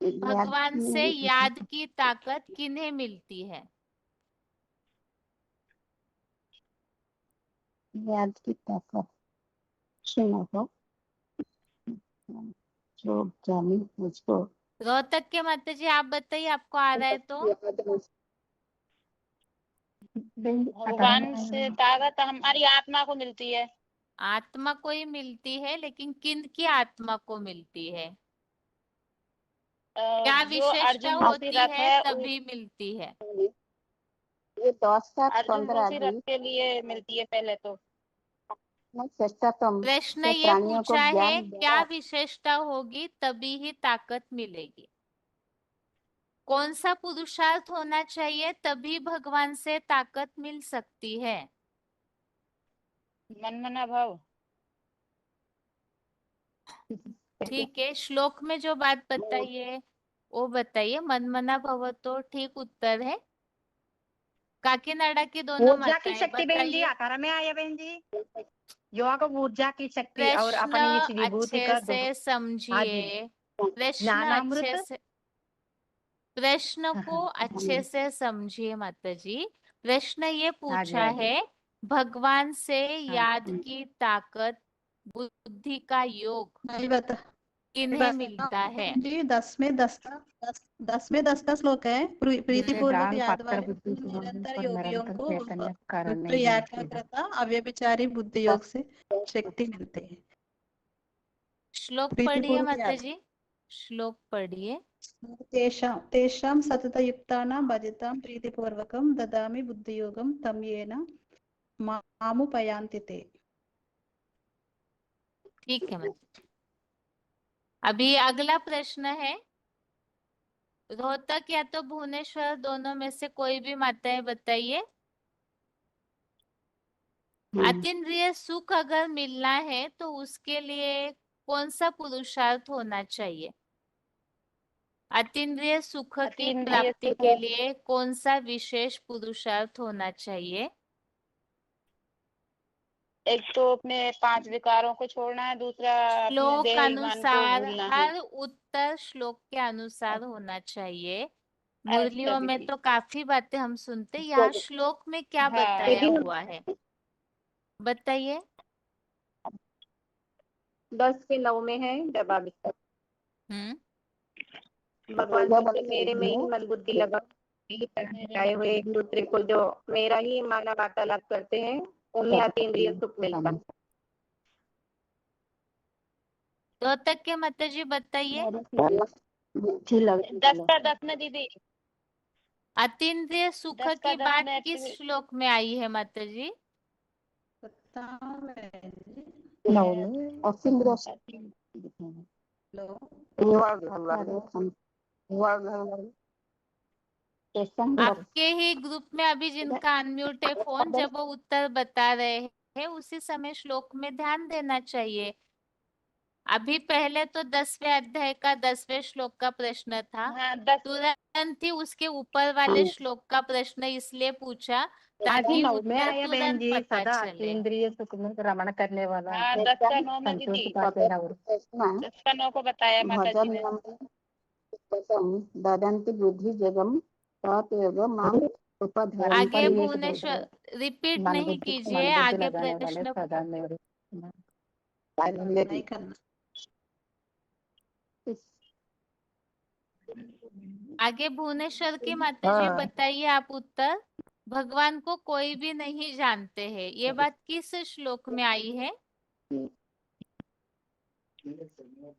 भगवान से याद की ताकत किन्हें मिलती है? याद की ताकत सुनो हो, जो जाने मुझको रोहतक के माता जी आप बताइए, आपको आ रहा है तो। भगवान से ताकत हमारी आत्मा को मिलती है। आत्मा को ही मिलती है, लेकिन किन की आत्मा को मिलती है? क्या जो विशेषता अर्जुन होती रूपी रथ है है तभी मिलती है? ये 10 का अर्जुन 15 रूपी रथ के लिए मिलती है पहले तो। चेष्टा तो प्रश्न से ये प्राणियों को पूछा है, ज्ञान क्या देना। विशेषता होगी तभी ही ताकत मिलेगी? कौन सा पुरुषार्थ होना चाहिए तभी भगवान से ताकत मिल सकती है? मनमना भाव। ठीक है, श्लोक में जो बात बताई है वो बताइए। मनमना भव तो ठीक उत्तर है। काकीनाडा की दोनों ऊर्जा की माताएं शक्ति बहन जी, बताइए। आकार में आया बहन जी, योग ऊर्जा की शक्ति और प्रश्न अपनी इस विभूति अच्छे का से हाँ जी, समझिए। प्रश्न ज्ञानामृत अच्छे से, प्रश्न को अच्छे से समझिए माता जी। प्रश्न ये हाँ जी, पूछा हाँ जी, है, भगवान से हाँ याद की ताकत, बुद्धि का योग नहीं बता किन्हें मिलता है? जी 10 में 10 का 10 में 10 का श्लोक है। प्रीतिपूर्वक ज्ञान याद पात्र वाले बुद्धि से निरंतर पर योगियों निरंतर को चैतन्य कारण तो नहीं है। एकाग्रता अव्यभिचारी बुद्धि योग से शक्ति मिलती है। श्लोक पढ़िए प्रीतिपूर्वक माता याद जी, श्लोक पढ़िए। तेषां सततयुक्तानां भजतां प्रीतिपूर्वकं ददामि बुद्धियोगं तं येन मामुपयान्ति ते। ठीक है माता जी। अभी अगला प्रश्न है, रोहतक या तो भुवनेश्वर, दोनों में से कोई भी माताएं बताइए। अतीन्द्रिय सुख अगर मिलना है तो उसके लिए कौन सा पुरुषार्थ होना चाहिए? अतीन्द्रिय सुख की अतीन्द्रिय प्राप्ति सुख के लिए कौन सा विशेष पुरुषार्थ होना चाहिए? एक तो अपने 5 विकारों को छोड़ना है, दूसरा अपने श्लोक देह अभिमान को अनुसार, भूलना है। हर उत्तर श्लोक के अनुसार होना चाहिए। अच्छा मुरलियों में दीदी। तो काफी बातें हम सुनते हैं, यहाँ श्लोक में क्या हाँ बताया हुआ है बताइए। 10 के 9 में है जवाब इसका। भगवान से मेरे में ही मन बुद्धि लगा आए हुए एक दूसरे को जो मेरा ही माना वार्तालाप करते हैं, उन्हें अतीन्द्रिय सुख मिलता है। रोहतक के माता जी बताइए। 10 का 10 में दीदी। अतीन्द्रिय सुख 10 का की 10 बात में किस श्लोक में आई है माता जी? आपके ही ग्रुप में अभी जिनका अनम्यूट है फोन, जब वो उत्तर बता रहे हैं उसी समय श्लोक में ध्यान देना चाहिए। अभी पहले तो 10वें अध्याय का 10वें श्लोक का प्रश्न था, हाँ 10 तुरंत ही उसके ऊपर वाले श्लोक का प्रश्न इसलिए पूछा ताकि नौ में उत्तर आया बहन तुरंत जी, पता सदा चले। अतीन्द्रिय सुख में रमण करने वाला हाँ 10 का 9 में संतोष दीदी। पाते हैं और 10 का 9 को बताया माता जी ने। ददन्ति बुद्धि जगम ततएव माम उपधारन्ति। आगे भुवनेश्वर रिपीट मन नहीं बुद्धि को कीजिए, मन बुद्धि आगे लगाने वाले प्रश्न सदा मेरे नहीं करना। आगे भुवनेश्वर की माता जी बताइए आप उत्तर। भगवान को कोई भी नहीं जानते हैं, ये बात किस श्लोक में आई है?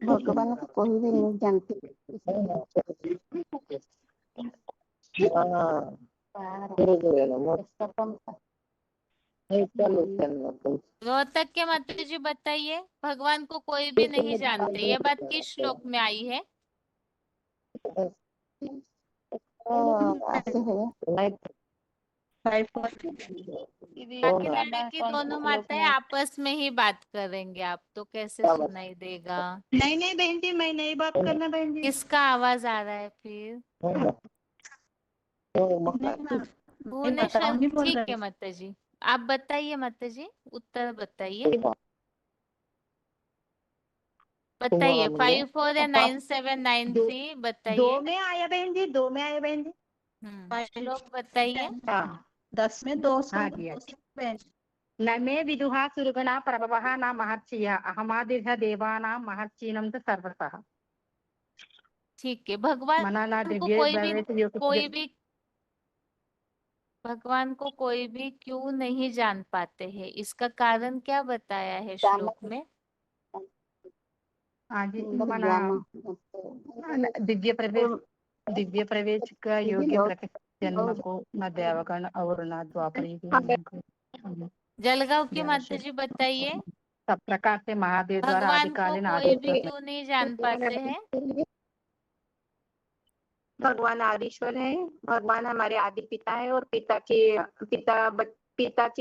भगवान को कोई भी नहीं जानते। रोहतक के माता जी बताइए, भगवान को कोई भी नहीं जानते, ये बात किस श्लोक में आई है? ऐसे है बाकी लड़की दोनों माताएं आपस में ही बात करेंगे, आप तो कैसे सुनाई देगा? नहीं नहीं बहन जी, मैं नहीं बात करना बहन जी। किसका आवाज आ रहा है फिर? भुवनेश्वर, ठीक है माता जी, आप बताइए माता जी, उत्तर बताइए। बताइए 54 या 9793 बताइए। 2 में आया बहन जी, 2 में आया बहन जी। श्लोक बताइए। हाँ 10 में 2 हाँ जी, हाँ जी। न मे विदुहा सुरगणा प्रभवः न महर्षिः अहमादिर्ह देवानां महर्षीणां च सर्वतः। ठीक है, भगवान मना ना को दिव्य भगवान को कोई भी क्यों नहीं जान पाते हैं, इसका कारण क्या बताया है श्लोक में? हाँ जी, मतलब मना दिव्य प्रवेश का योग्य प्रकट जन्म को न देवगण और न द्वापर युग। जलगांव की माता जी बताइए, सब प्रकार से महादेव द्वारा भगवान को आदिकालीन कोई भी क्यों नहीं जान पाते हैं? भगवान आदिश्वर है, भगवान हमारे आदि पिता है और पिता की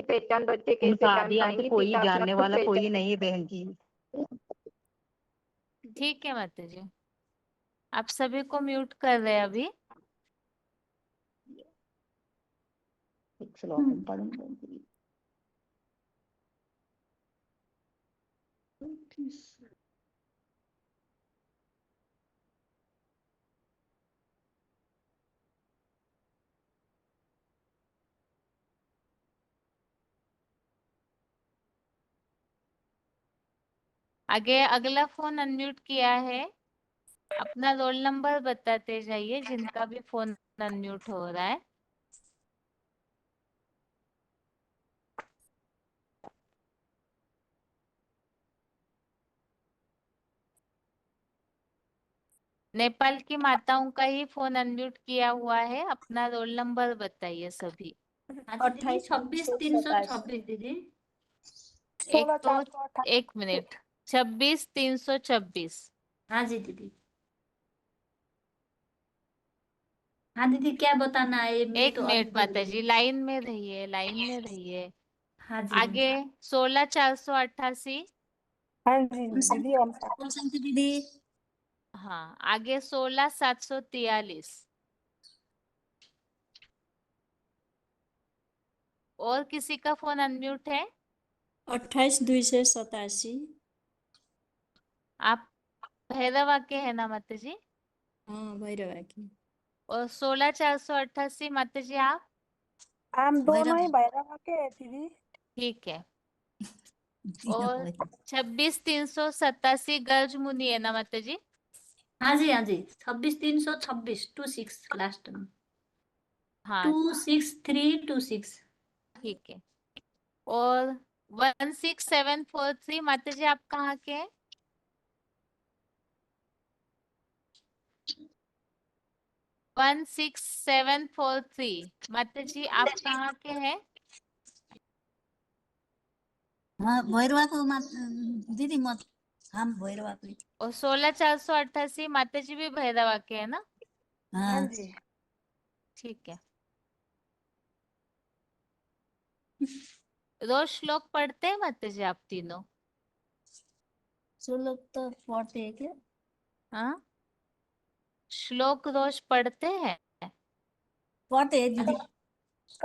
पहचान बच्चे कैसे जान पाएंगे? कोई जानने वाला कोई नहीं बहन जी। ठीक है माता जी, आप सभी को म्यूट कर रहे हैं अभी। श्लोक पढ़ूंगी। आगे अगला फोन अनम्यूट किया है, अपना रोल नंबर बताते जाइए जिनका भी फोन अनम्यूट हो रहा है। नेपाल की माताओं का ही फोन अनम्यूट किया हुआ है, अपना रोल नंबर बताइए सभी। 28 26 326 दीदी। एक मिनट, 26 326। हाँ जी दीदी। हाँ दीदी क्या बताना है? मेरी एक तो मिनट अभी माता जी, लाइन में रहिए, लाइन में रहिए। हाँ जी आगे 16 488। हाँ जी दीदी। हाँ, आगे 16 743। और किसी का फोन अनम्यूट है? 28 287। आप भैरवा के है ना माता जी? हाँ भैरवा की। और 16 488 माता जी आप? हम दोनों ही भैरवा के है दीदी। ठीक है। और 26 387 गर्ज मुनि है ना माता जी? हाँ जी 26 326 26 लास्ट में। हाँ 26326। ठीक है। और 16743 माता जी आप कहाँ के हैं? 16743 माता जी आप कहाँ के हैं? हाँ भैरवा को दीदी मत, हम भैरवा को। और 16 488 माता जी भी भैरवा के है ना? हाँ ठीक है। रोज श्लोक पढ़ते हैं माता जी आप तीनों? श्लोक तो पढ़ते हैं क्या? हाँ, श्लोक रोज पढ़ते हैं? पढ़ते हैं दीदी।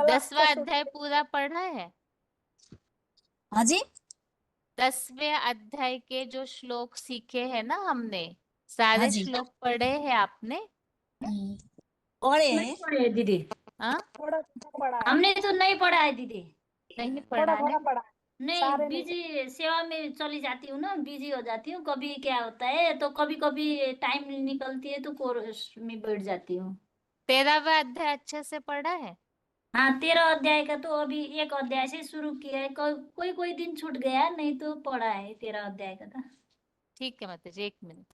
10वां अध्याय पूरा पढ़ा है? हाँ जी 10वें अध्याय के जो श्लोक सीखे हैं ना हमने, हाँ सारे जी। श्लोक पढ़े हैं आपने? पढ़े हैं दीदी। हाँ, हमने तो नहीं पढ़ा है दीदी। नहीं पढ़ा है? नहीं बिजी सेवा में चली जाती हूँ ना, बिजी हो जाती हूँ। कभी क्या होता है तो कभी कभी टाइम निकलती है तो कोर्स में बैठ जाती हूँ। 13वां अध्याय अच्छे से पढ़ा है? हाँ 13 अध्याय का तो अभी एक अध्याय से शुरू किया है। कोई कोई दिन छूट गया, नहीं तो पढ़ा है 13 अध्याय का था। ठीक है माता जी, एक मिनट।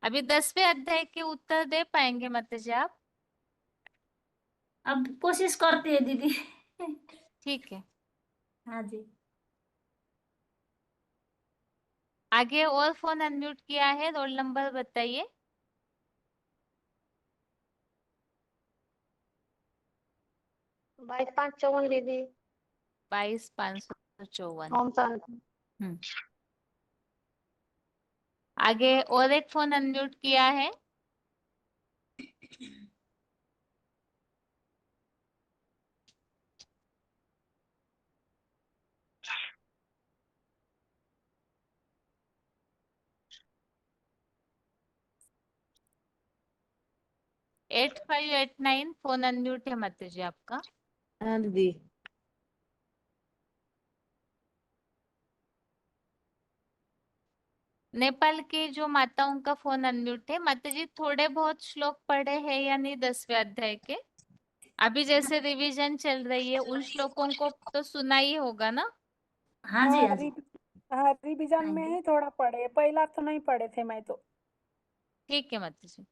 अभी 10वें अध्याय के उत्तर दे पाएंगे माता जी आप? अब कोशिश करते हैं दीदी। ठीक है। हाँ जी। आगे और फोन अनम्यूट किया है, रोल नंबर बताइए। 22,554 दीदी। 22,554। ओम शांति। आगे और एक फोन अनम्यूट किया है। एट 589 फोन अनम्यूट है माता जी आपका। हाँ दीदी। नेपाल के जो माताओं का फोन अनम्यूट है। माता जी थोड़े बहुत श्लोक पढ़े हैं या नहीं 10वें अध्याय के? अभी जैसे रिवीजन चल रही है उन श्लोकों को तो सुना ही होगा ना? हाँ जी, हाँ जी। हाँ, रिवीजन में ही थोड़ा पढ़े, पहला तो नहीं पढ़े थे मैं तो। ठीक है माता जी।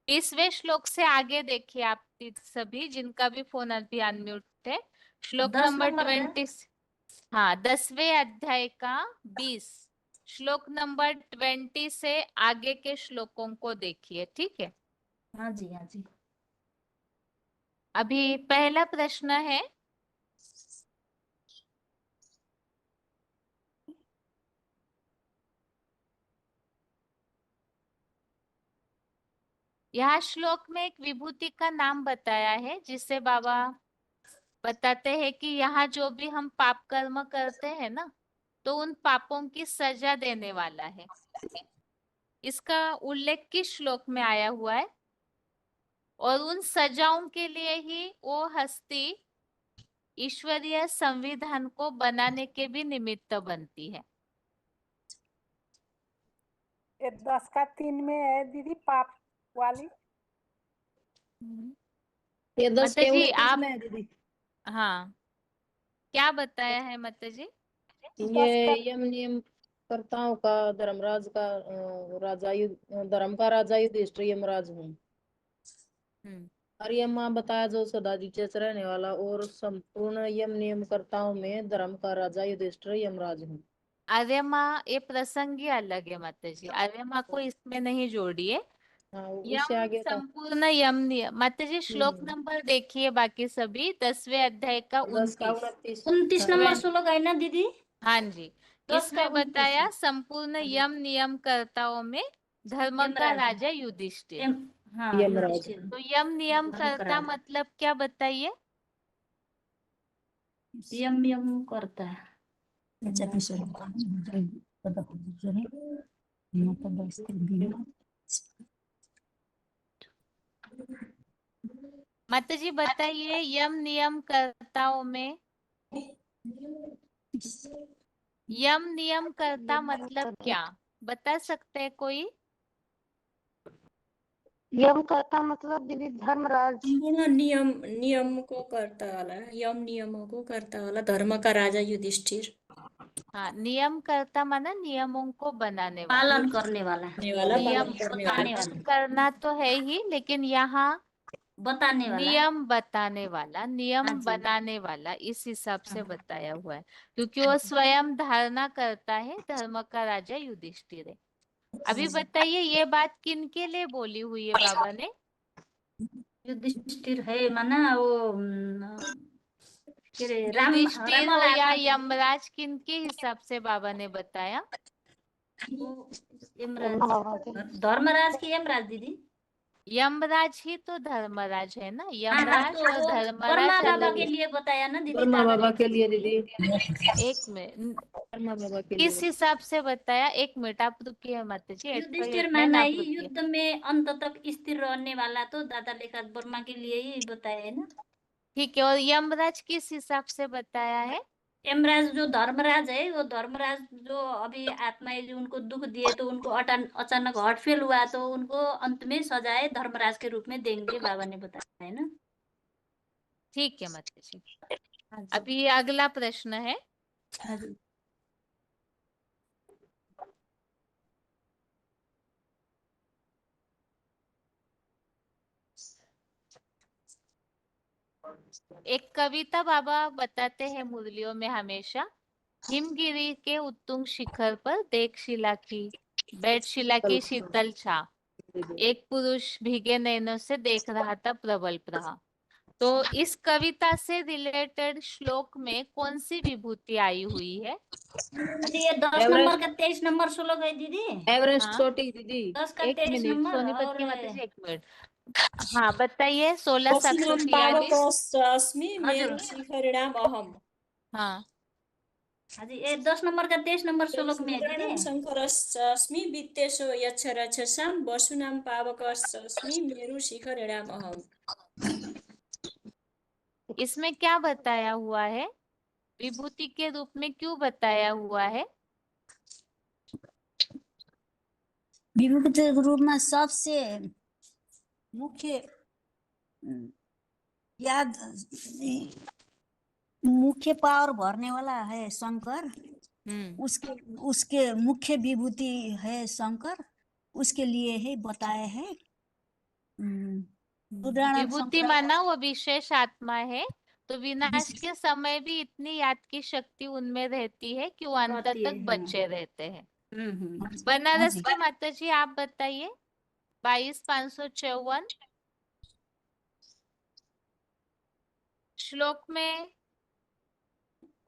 20वें श्लोक से आगे देखिए आप सभी जिनका भी फोन अभी अनम्यूट है। श्लोक 10 नंबर नंबर का? 20। हाँ, 10वें अध्याय का 20 श्लोक नंबर 20 से आगे के श्लोकों को देखिए। ठीक है। हाँ जी, हाँ जी। अभी पहला प्रश्न है, यह श्लोक में एक विभूति का नाम बताया है जिससे बाबा बताते हैं कि यहाँ जो भी हम पाप कर्म करते हैं ना, तो उन पापों की सजा देने वाला है। इसका उल्लेख किस श्लोक में आया हुआ है? और उन सजाओं के लिए ही वो हस्ती ईश्वरीय संविधान को बनाने के भी निमित्त बनती है। ये 10 का 3 में है दीदी, पाप वाली। ये 10 माता के जी 29 आप, में है दीदी। हाँ क्या बताया है माता जी? ये यम नियम कर्ताओं का धर्मराज का धर्म का राजा युधिष्ठिर यमराज हूँ। और यह माँ बताया जो सदा जिचेच रहने वाला और संपूर्ण यम नियम कर्ताओं में धर्म का राजा युधिष्ठिर यमराज हूँ। आर्यमा ये प्रसंग ही अलग है माता जी, आर्यमा को इसमें नहीं जोड़िए। उससे यम आगे का संपूर्ण यम नियम। माता जी श्लोक नंबर देखिए बाकी सभी 10वें अध्याय का 10 का 29। 29 नंबर श्लोक है ना दीदी? हाँ जी। 10 का इसमें 29। बताया संपूर्ण यम नियम कर्ताओं में धर्म का यमराज। राजा युधिष्ठिर। हाँ, यमराज। युधिष्ठिर। तो यम नियम धर्म का कर्ता राजा। मतलब क्या बताइए? यम यम करता है। माता जी बताइए यम नियम कर्ताओं में यम नियम कर्ता मतलब क्या बता सकते हैं कोई? यम करता मतलब दीदी धर्मराज। नियम को करता वाला, यम नियमों को करता वाला धर्म का राजा युधिष्ठिर। हाँ, नियम कर्ता माना नियमों को बनाने वाला, पालन करने वाला, नियम बताने पालन वाला, करना तो है ही, लेकिन यहाँ बताने वाला। नियम बताने वाला, हाँ नियम जी। बनाने वाला इस हिसाब से बताया हुआ है, क्योंकि वो स्वयं धारणा करता है धर्म का राजा युधिष्ठिर है। अभी बताइए ये बात किनके लिए बोली हुई है बाबा ने? युधिष्ठिर है माना वो राम युधिष्ठिर राम हो या आत्मा। यमराज, किनके हिसाब से बाबा ने बताया? यमराज, धर्मराज की यमराज दीदी? यमराज ही तो धर्मराज है ना, हाँ, यमराज तो और वो धर्मराज ब्रह्मा बाबा अलग के है। लिए बताया ना दीदी, ब्रह्मा दादा बाबा के लिए लेकर दीदी। एक मिनट, ब्रह्मा बाबा के किस लिए। हिसाब से बताया? एक मिनट आप रुकिए माता जी, युधिष्ठिर 8/89 माना आप ही रुकिए। युद्ध में अंत तक स्थिर रहने वाला, तो दादा लेखा ब्रह्मा के लिए ही बताया है ना। ठीक है, और यमराज किस हिसाब से बताया है? यमराज जो धर्मराज है, वो धर्मराज जो अभी आत्माएं जो उनको दुख दिए तो उनको अचानक हार्ट फेल हुआ, तो उनको अंत में सजाए धर्मराज के रूप में देंगे, बाबा ने बताया है ना। ठीक है माता जी। हाँ जी। अभी अगला प्रश्न है, हाँ जी। एक कविता बाबा बताते हैं मुरलियों में हमेशा, हिमगिरी के उत्तुंग शिखर पर देख शिला की, बैठ शिला की शीतल छा, एक पुरुष भीगे नैनों से देख रहा था प्रबल प्रहा। तो इस कविता से रिलेटेड श्लोक में कौन सी विभूति आई हुई है? अरे ये 10 नंबर का 23 नंबर श्लोक है दीदी। एवरेस्ट हाँ। छोटी दीदी 10 का एक 23 मिनट नंबर सोनीपत और की माता जी, एक मिनट। हाँ बताइए। 16,743। वसुनां पावकश्चास्मि हजुर। मेरु शिखरिणाम अहम। हाँ हाँ जी, ये 10 नंबर का 23 नंबर श्लोक में है रुद्राणां दीदी। शंकरश्चास्मि वित्तेषु यक्षरक्षसां वसुनां पावकश्चास्मि मेरु शिखरिणाम अहम। इसमें क्या बताया हुआ है? विभूति के रूप में क्यों बताया हुआ है? विभूति के रूप में सबसे मुख्य याद मुख्य पावर भरने वाला है शंकर। उसके उसके मुख्य विभूति है शंकर, उसके लिए ही बताए हैं। रुद्राणाम विभूति शंकर माना वो विशेष आत्मा है, तो विनाश के समय भी इतनी याद की शक्ति उनमें रहती है कि वो अंत रहती है, तक हाँ। बचे रहते हैं। हम्म। बनारस की माता जी आप बताइए। 22,554 श्लोक में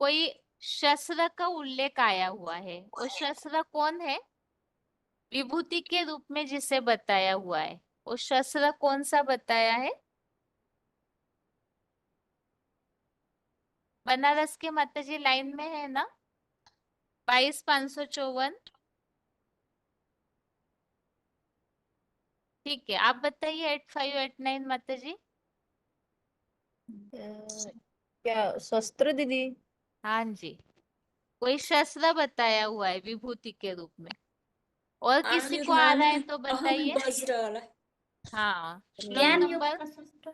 कोई शस्त्र का उल्लेख आया हुआ है, वो शस्त्र कौन है? विभूति के रूप में जिसे बताया हुआ है, वो शस्त्र कौन सा बताया है? बनारस के माता जी लाइन में है ना? 22,554। ठीक है, आप बताइए 8589 माता जी। क्या शस्त्र दीदी? हाँ जी, कोई शस्त्र बताया हुआ है विभूति के रूप में, और किसी को आ रहा है तो अहम बताइए। वज्र वाला। हाँ, श्लोक ज्ञान योग नंबर का शस्त्र।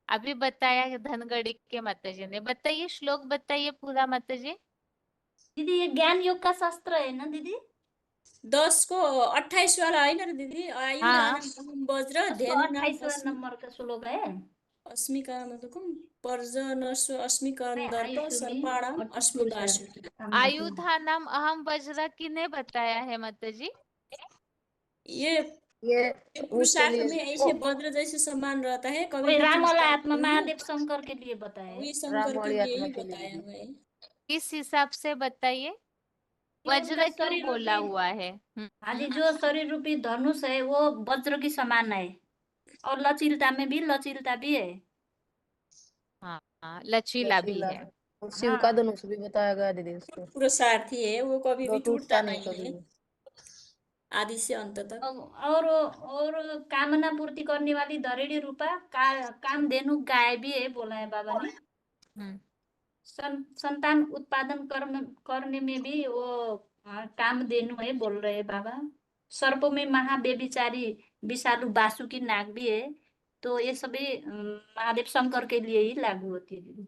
अभी बताया धनगढ़ी के माता जी ने। बताइए श्लोक, बताइए पूरा माता जी। दीदी ये ज्ञान योग का शस्त्र है ना दीदी? 10 को 28 वाला है ना दीदी? आयुधानम अहम वज्र धेनु नाम 28वां नंबर का श्लोक है। अस्मिका मतलब पर्जनस्व अस्मिकंदर्प आयुषु में सर्पाणाम अस्मुदाशु। आयुधानम अहम वज्र किने बताया है माता जी? ये उसके पुरुषार्थ लिए में ऐसे वज्र जैसे समान रहता है, कभी वही भी राम टूटता वाला आत्मा नहीं है। महादेव शंकर के लिए बताया है। वही शंकर राम के वाली लिए आत्मा ही के लिए बताया दीदी। हुआ है। किस हिसाब से बताइए? ये उनका वज्र क्यों शरीर बोला रूपी, हुआ है? हाँ जी, जो शरीर रूपी धनुष है वो वज्र की समान है, और लचीलता में भी लचीलता भी है। हाँ, लचीला भी लचीला है। और शिव का धनुष भी बताया गया दीदी उसको। पुरुषार्थी है, वो कभी जो भी टूटता टूटता नहीं नहीं कभी है, भी। आदि से अंत तक। और कामना पूर्ति करने वाली धरेड़ी रूपा कामधेनु गाय भी है, बोला है बाबा ने। संतान उत्पादन करने में भी वो कामधेनु है, बोल रहे हैं बाबा। सर्पों में महाबेबिचारी विषालु वासुकी नाग भी है, तो ये सभी महादेव शंकर के लिए ही लागू होती है दीदी।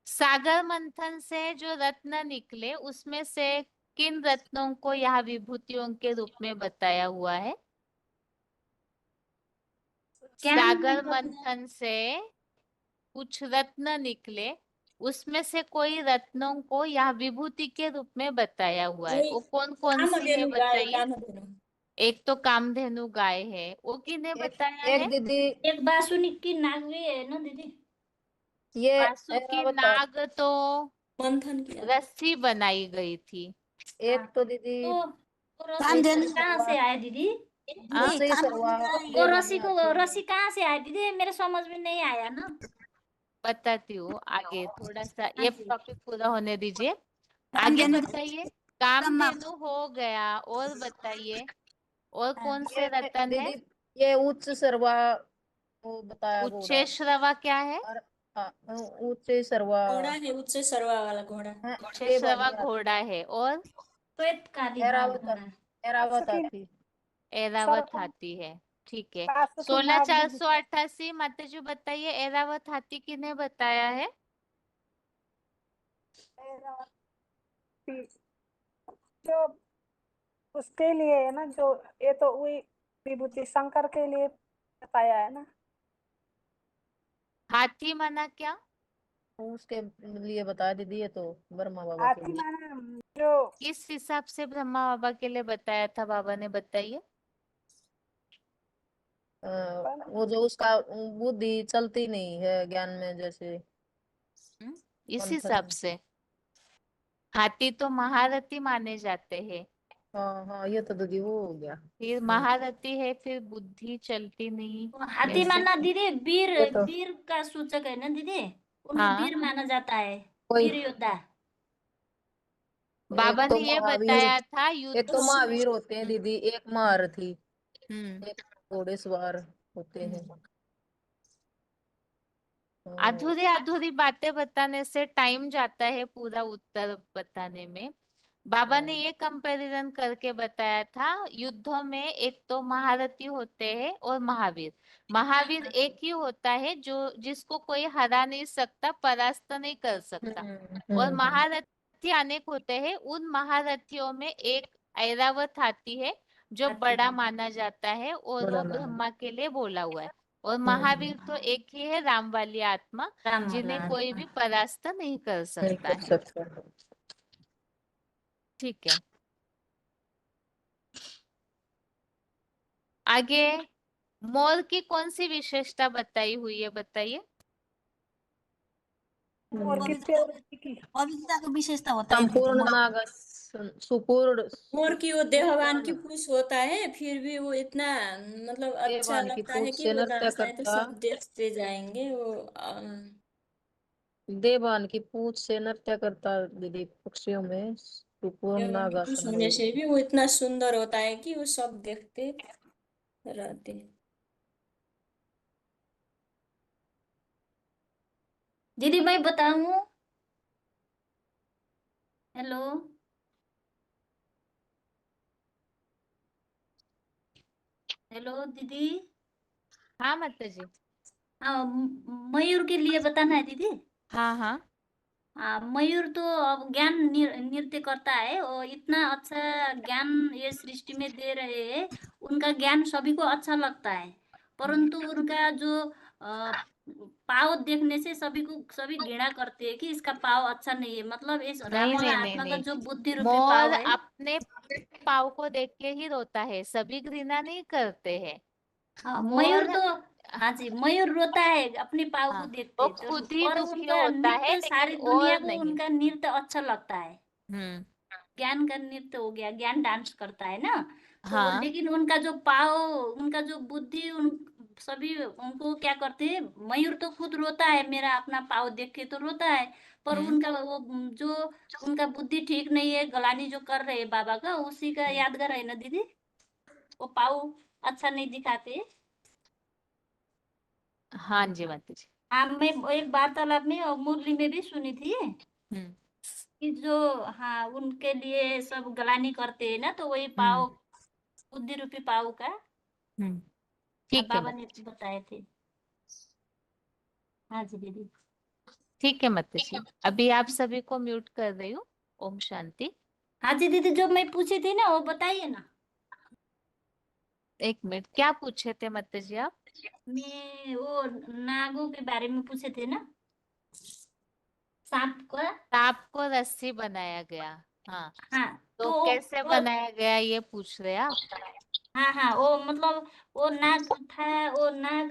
सागर मंथन से जो रत्न निकले, उसमें से किन रत्नों को यहाँ विभूतियों के रूप में बताया हुआ है? सागर मंथन से कुछ रत्न निकले, उसमें से कोई रत्नों को यहाँ विभूति के रूप में बताया हुआ है, वो कौन कौन सी है कामधेनु गाय, बताइए। कामधेनु। एक तो कामधेनु गाय है, वो किने बताया है? एक दीदी एक बासुनी की नाग भी है ना दीदी? ये वासुकी नाग तो मंथन किया। रस्सी बनाई गई थी। एक तो दीदी तो रस्सी कहाँ से आया दीदी? उससे सरवा वो रस्सी कहाँ से आया दीदी? मेरे समझ में नहीं आया ना। बताती हूँ आगे, थोड़ा सा ये जी। टॉपिक पूरा होने दीजिए। आगे बताइए। कामधेनु हो गया, और बताइए और कौन से रतन है? दीदी ये उच्च सर्वा वो बताया घोड़ा। उच्चेश्रवा क्या है? और उच्च सर्वा घोड़ा है, उच्च सर्वा वाला घोड़ा। उच्चेश्रवा घोड़ा है, और श्वेत काली एरावत हाथी। एरावत हाथी है। ठीक है। वासुकी 16,488 माता जी बताइए, एरावत हाथी किने बताया है? जो उसके लिए है ना, जो ये तो वही विभूति शंकर के लिए बताया है ना। हाथी माना क्या? उसके लिए बताया दीदी, ये तो ब्रह्मा बाबा के हाथी लिए। माना जो किस हिसाब से ब्रह्मा बाबा के लिए बताया था बाबा ने, बताइए। वो जो उसका बुद्धि चलती नहीं है ज्ञान में, जैसे इस मंथन हिसाब में। से हाथी तो महारथी माने जाते हैं। हाँ हाँ, ये तो दीदी वो हो गया। फिर महारथी है, फिर बुद्धि चलती नहीं। हाथी ऐसे माना दीदी वीर, ये तो वीर का सूचक है ना दीदी, उनको हाँ, वीर माना जाता है, कोई वीर योद्धा। बाबा एक तो ने ये महावीर, बताया था एक तो युद्धों में। महावीर होते हैं दीदी, एक महारथी, हम्म एक घोड़े सवार होते हैं। अधूरी अधूरी बातें बताने से टाइम जाता है पूरा उत्तर बताने में। बाबा ने ये कंपैरिजन करके बताया था, युद्धों में एक तो महारथी होते हैं और महावीर। महावीर एक ही होता है जो जिसको कोई हरा नहीं सकता, परास्त नहीं कर सकता। और महारथी अनेक होते हैं। उन महारथियों में एक ऐरावत हाथी है जो बड़ा माना जाता है, और बड़ा वो माना। ब्रह्मा के लिए बोला हुआ है। और महावीर तो एक ही है, राम वाली आत्मा, राम जिन्हें वाला कोई भी परास्त नहीं कर नहीं सकता कर है। सकता। ठीक है, आगे मोर की कौन सी विशेषता बताई हुई है, बताइए। और कितने की पवित्रता की विशेषता होता है दीदी संपूर्ण मोर। नाग, सुपूर्ण मोर की वो देहवान की सुपूर्ण पूंछ होता है, फिर भी वो इतना मतलब अच्छा देवान की लगता है पूंछ कि से वो नृत्य नाचता है तो करता, सब देखते जाएंगे वो। देवान की पूंछ से नृत्य करता दीदी पक्षियों में, सुपूर्ण देहवान की पूंछ नागासन होने वही। से भी वो इतना सुंदर होता है कि वो सब देखते रहते हैं। दीदी मैं बताऊं, हेलो, हेलो दीदी। हाँ माता जी। हाँ, मयूर के लिए बताना है दीदी। हाँ हाँ। मयूर तो अब ज्ञान नृत्य करता है, और इतना अच्छा ज्ञान ये सृष्टि में दे रहे हैं, उनका ज्ञान सभी को अच्छा लगता है। परंतु उनका जो पाव देखने से सभी घृणा करते हैं कि इसका पाव अच्छा नहीं है, मतलब इस राम नहीं वाला नहीं नहीं आत्मा का नहीं, जो बुद्धि रूपी मोर पाव है। अपने पाव को देख के ही रोता है, सभी घृणा नहीं करते हैं। हाँ, मयूर मोर, तो, हाँ जी, मयूर रोता है अपने पाव को हाँ, देखते वो तो, खुद ही और दुखी उनका होता है, नृत्य लेकिन सारी दुनिया और को नहीं। उनका नृत्य अच्छा लगता है। हम्म। ज्ञान का नृत्य हो गया, ज्ञान डांस करता है ना, तो हाँ। लेकिन उनका जो पाव, उनका जो बुद्धि, उन सभी उनको क्या करते हैं, मयूर तो खुद रोता है, मेरा अपना पाव देख के तो रोता है, पर उनका वो जो उनका बुद्धि ठीक नहीं है, गलानी जो कर रहे हैं बाबा का, उसी का यादगार है ना दीदी, वो पाव अच्छा नहीं दिखाते। हाँ जी माता जी। हाँ, मैं एक वार्तालाप में और मुरली में भी सुनी थी हम्म कि जो, हाँ, उनके लिए सब गलानी करते हैं ना, तो वही हम्म पाव, बुद्धि रूपी पाव का ठीक है बाबा ने माता जी। बताए थे। हाँ जी दीदी। ठीक है माता जी, अभी आप सभी को म्यूट कर रही हूँ। ओम शांति। हाँ जी दीदी, जो मैं पूछी थी ना वो बताइए ना। एक मिनट, क्या पूछे थे माता जी आप? मैं वो नागों के बारे में पूछे थे ना, सांप का। सांप को रस्सी बनाया गया, हाँ, हाँ, तो तो कैसे वो, बनाया गया ये पूछ रहे आप? हाँ हाँ, वो मतलब वो नाग था, वो नाग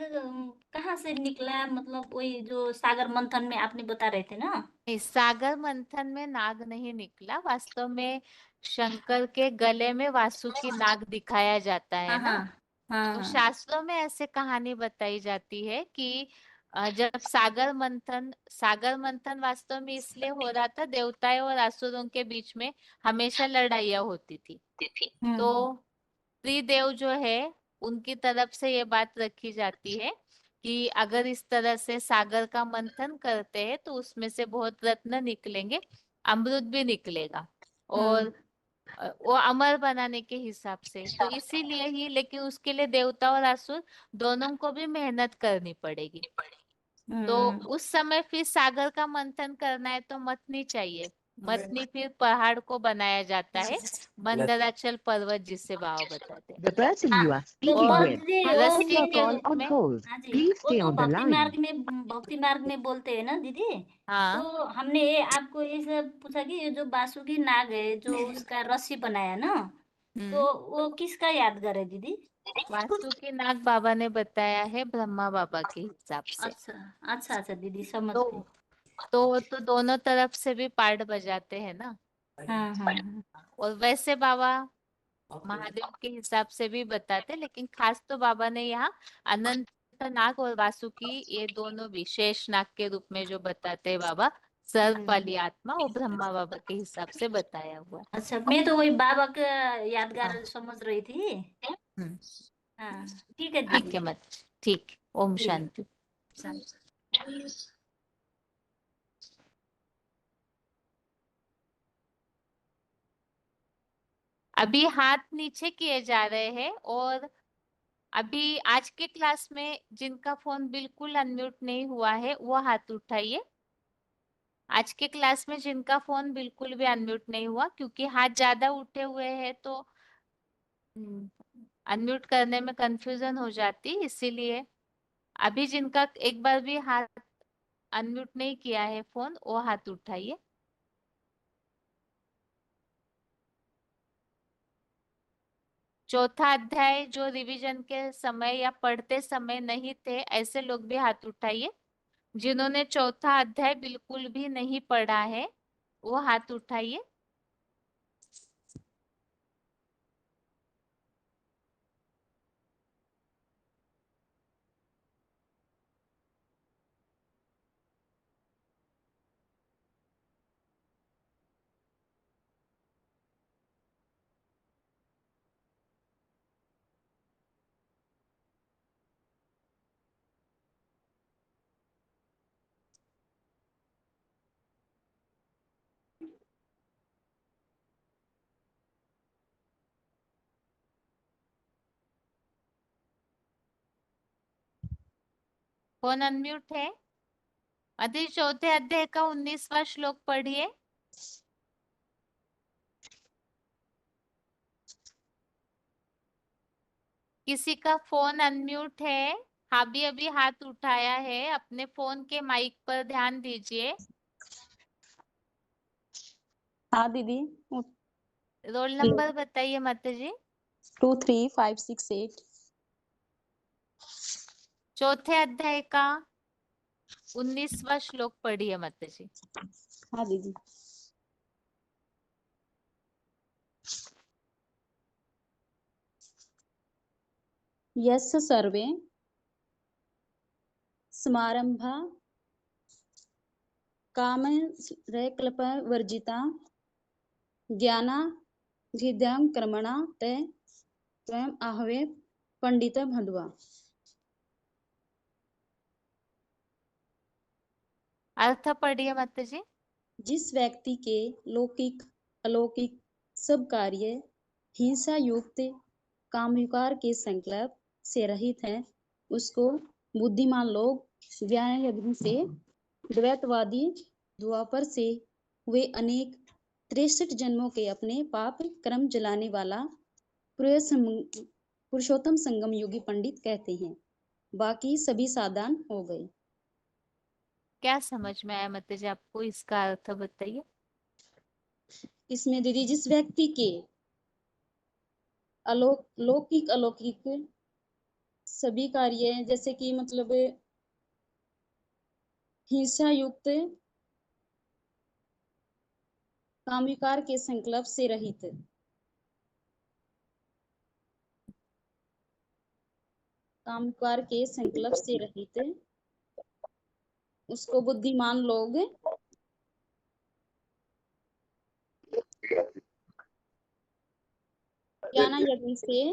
कहाँ से निकला, मतलब वही जो सागर मंथन में आपने बता रहे थे ना। नहीं, सागर मंथन में नाग नहीं निकला, वास्तव में शंकर के गले में वासुकी नाग दिखाया जाता है हाँ ना। हाँ तो हाँ शास्त्रों में ऐसे कहानी बताई जाती है कि जब सागर मंथन वास्तव में इसलिए हो रहा था, देवताओं और असुरों के बीच में हमेशा लड़ाइयाँ होती थी। तो त्रिदेव जो है, उनकी तरफ से ये बात रखी जाती है कि अगर इस तरह से सागर का मंथन करते हैं तो उसमें से बहुत रत्न निकलेंगे, अमृत भी निकलेगा, और वो अमर बनाने के हिसाब से, तो इसीलिए ही, लेकिन उसके लिए देवता और असुर दोनों को भी मेहनत करनी पड़ेगी। तो उस समय फिर सागर का मंथन करना है तो मत नहीं चाहिए, मतनी फिर पहाड़ को बनाया जाता है, मंदराचल पर्वत जिसे बाबा बताते हैं। The person you are तो speaking और with दीदी has वो put रस्सी your के call रूप on में, hold. हाँ जी, Please वो stay तो on the भक्ति मार्ग में बोलते हैं ना दीदी। हाँ तो हमने ये आपको ये सब पूछा कि ये जो बासुकी नाग है जो उसका रस्सी बनाया ना, तो वो किसका यादगार है दीदी? वासुकी नाग बाबा ने बताया है ब्रह्मा बाबा के हिसाब से। अच्छा अच्छा अच्छा दीदी, समझ तो गई। तो दोनों तरफ से भी पार्ट बजाते हैं ना। हाँ हाँ हाँ। और वैसे बाबा महादेव के हिसाब से भी बताते, लेकिन खास तो बाबा ने यहाँ अनंत नाग और वासुकी ये दोनों विशेष नाग के रूप में जो बताते हैं बाबा, सर्प वाली आत्मा, वो ब्रह्मा बाबा के हिसाब से बताया हुआ है। अच्छा, मैं तो वही बाबा का यादगार समझ रही थी। हम्म, हाँ ठीक है ठीक दीदी। है मत, ठीक, ओम ठीक। शांति। अभी हाथ नीचे किए जा रहे हैं, और अभी आज के क्लास में जिनका फोन बिल्कुल अनम्यूट नहीं हुआ है वो हाथ उठाइए। आज के क्लास में जिनका फोन बिल्कुल भी अनम्यूट नहीं हुआ, क्योंकि हाथ ज्यादा उठे हुए हैं तो अनम्यूट करने में कंफ्यूजन हो जाती, इसीलिए अभी जिनका एक बार भी हाथ अनम्यूट नहीं किया है फोन, वो हाथ उठाइए। चौथा अध्याय जो रिवीजन के समय या पढ़ते समय नहीं थे, ऐसे लोग भी हाथ उठाइए। जिन्होंने चौथा अध्याय बिल्कुल भी नहीं पढ़ा है वो हाथ उठाइए। कौन अनम्यूट है? अभी चौथे अध्याय का 19वां श्लोक पढ़िए। किसी का फोन अनम्यूट है? अभी अभी हाथ उठाया है, अपने फोन के माइक पर ध्यान दीजिए। हाँ दीदी। रोल नंबर बताइए माता जी। 23568। चौथे अध्याय का 19वां श्लोक पढ़िए माता जी। हाँ दीदी। यस्य सर्वे समारंभा कामकल्पवर्जिता ज्ञानाधिदं कर्मणा ते त्वम् आहवे पंडित भंडवा। अर्थ पढ़िए माता जी। जिस व्यक्ति के लौकिक अलौकिक सब कार्य हिंसा युक्त कामविकार के संकल्प से रहित है, उसको बुद्धिमान लोग ज्ञान यज्ञ से द्वैतवादी द्वापर से हुए अनेक 63 जन्मों के अपने पाप कर्म जलाने वाला पुरुषोत्तम संगम योगी पंडित कहते हैं। बाकी सभी साधारण हो गए। क्या समझ में आया माता जी आपको? इसका अर्थ बताइए। इसमें दीदी जिस व्यक्ति के लौकिक अलौकिक सभी कार्य जैसे कि मतलब हिंसा युक्त कामविकार के संकल्प से रहित, कामविकार के संकल्प से रहित उसको बुद्धिमान लोग ज्ञान यज्ञ से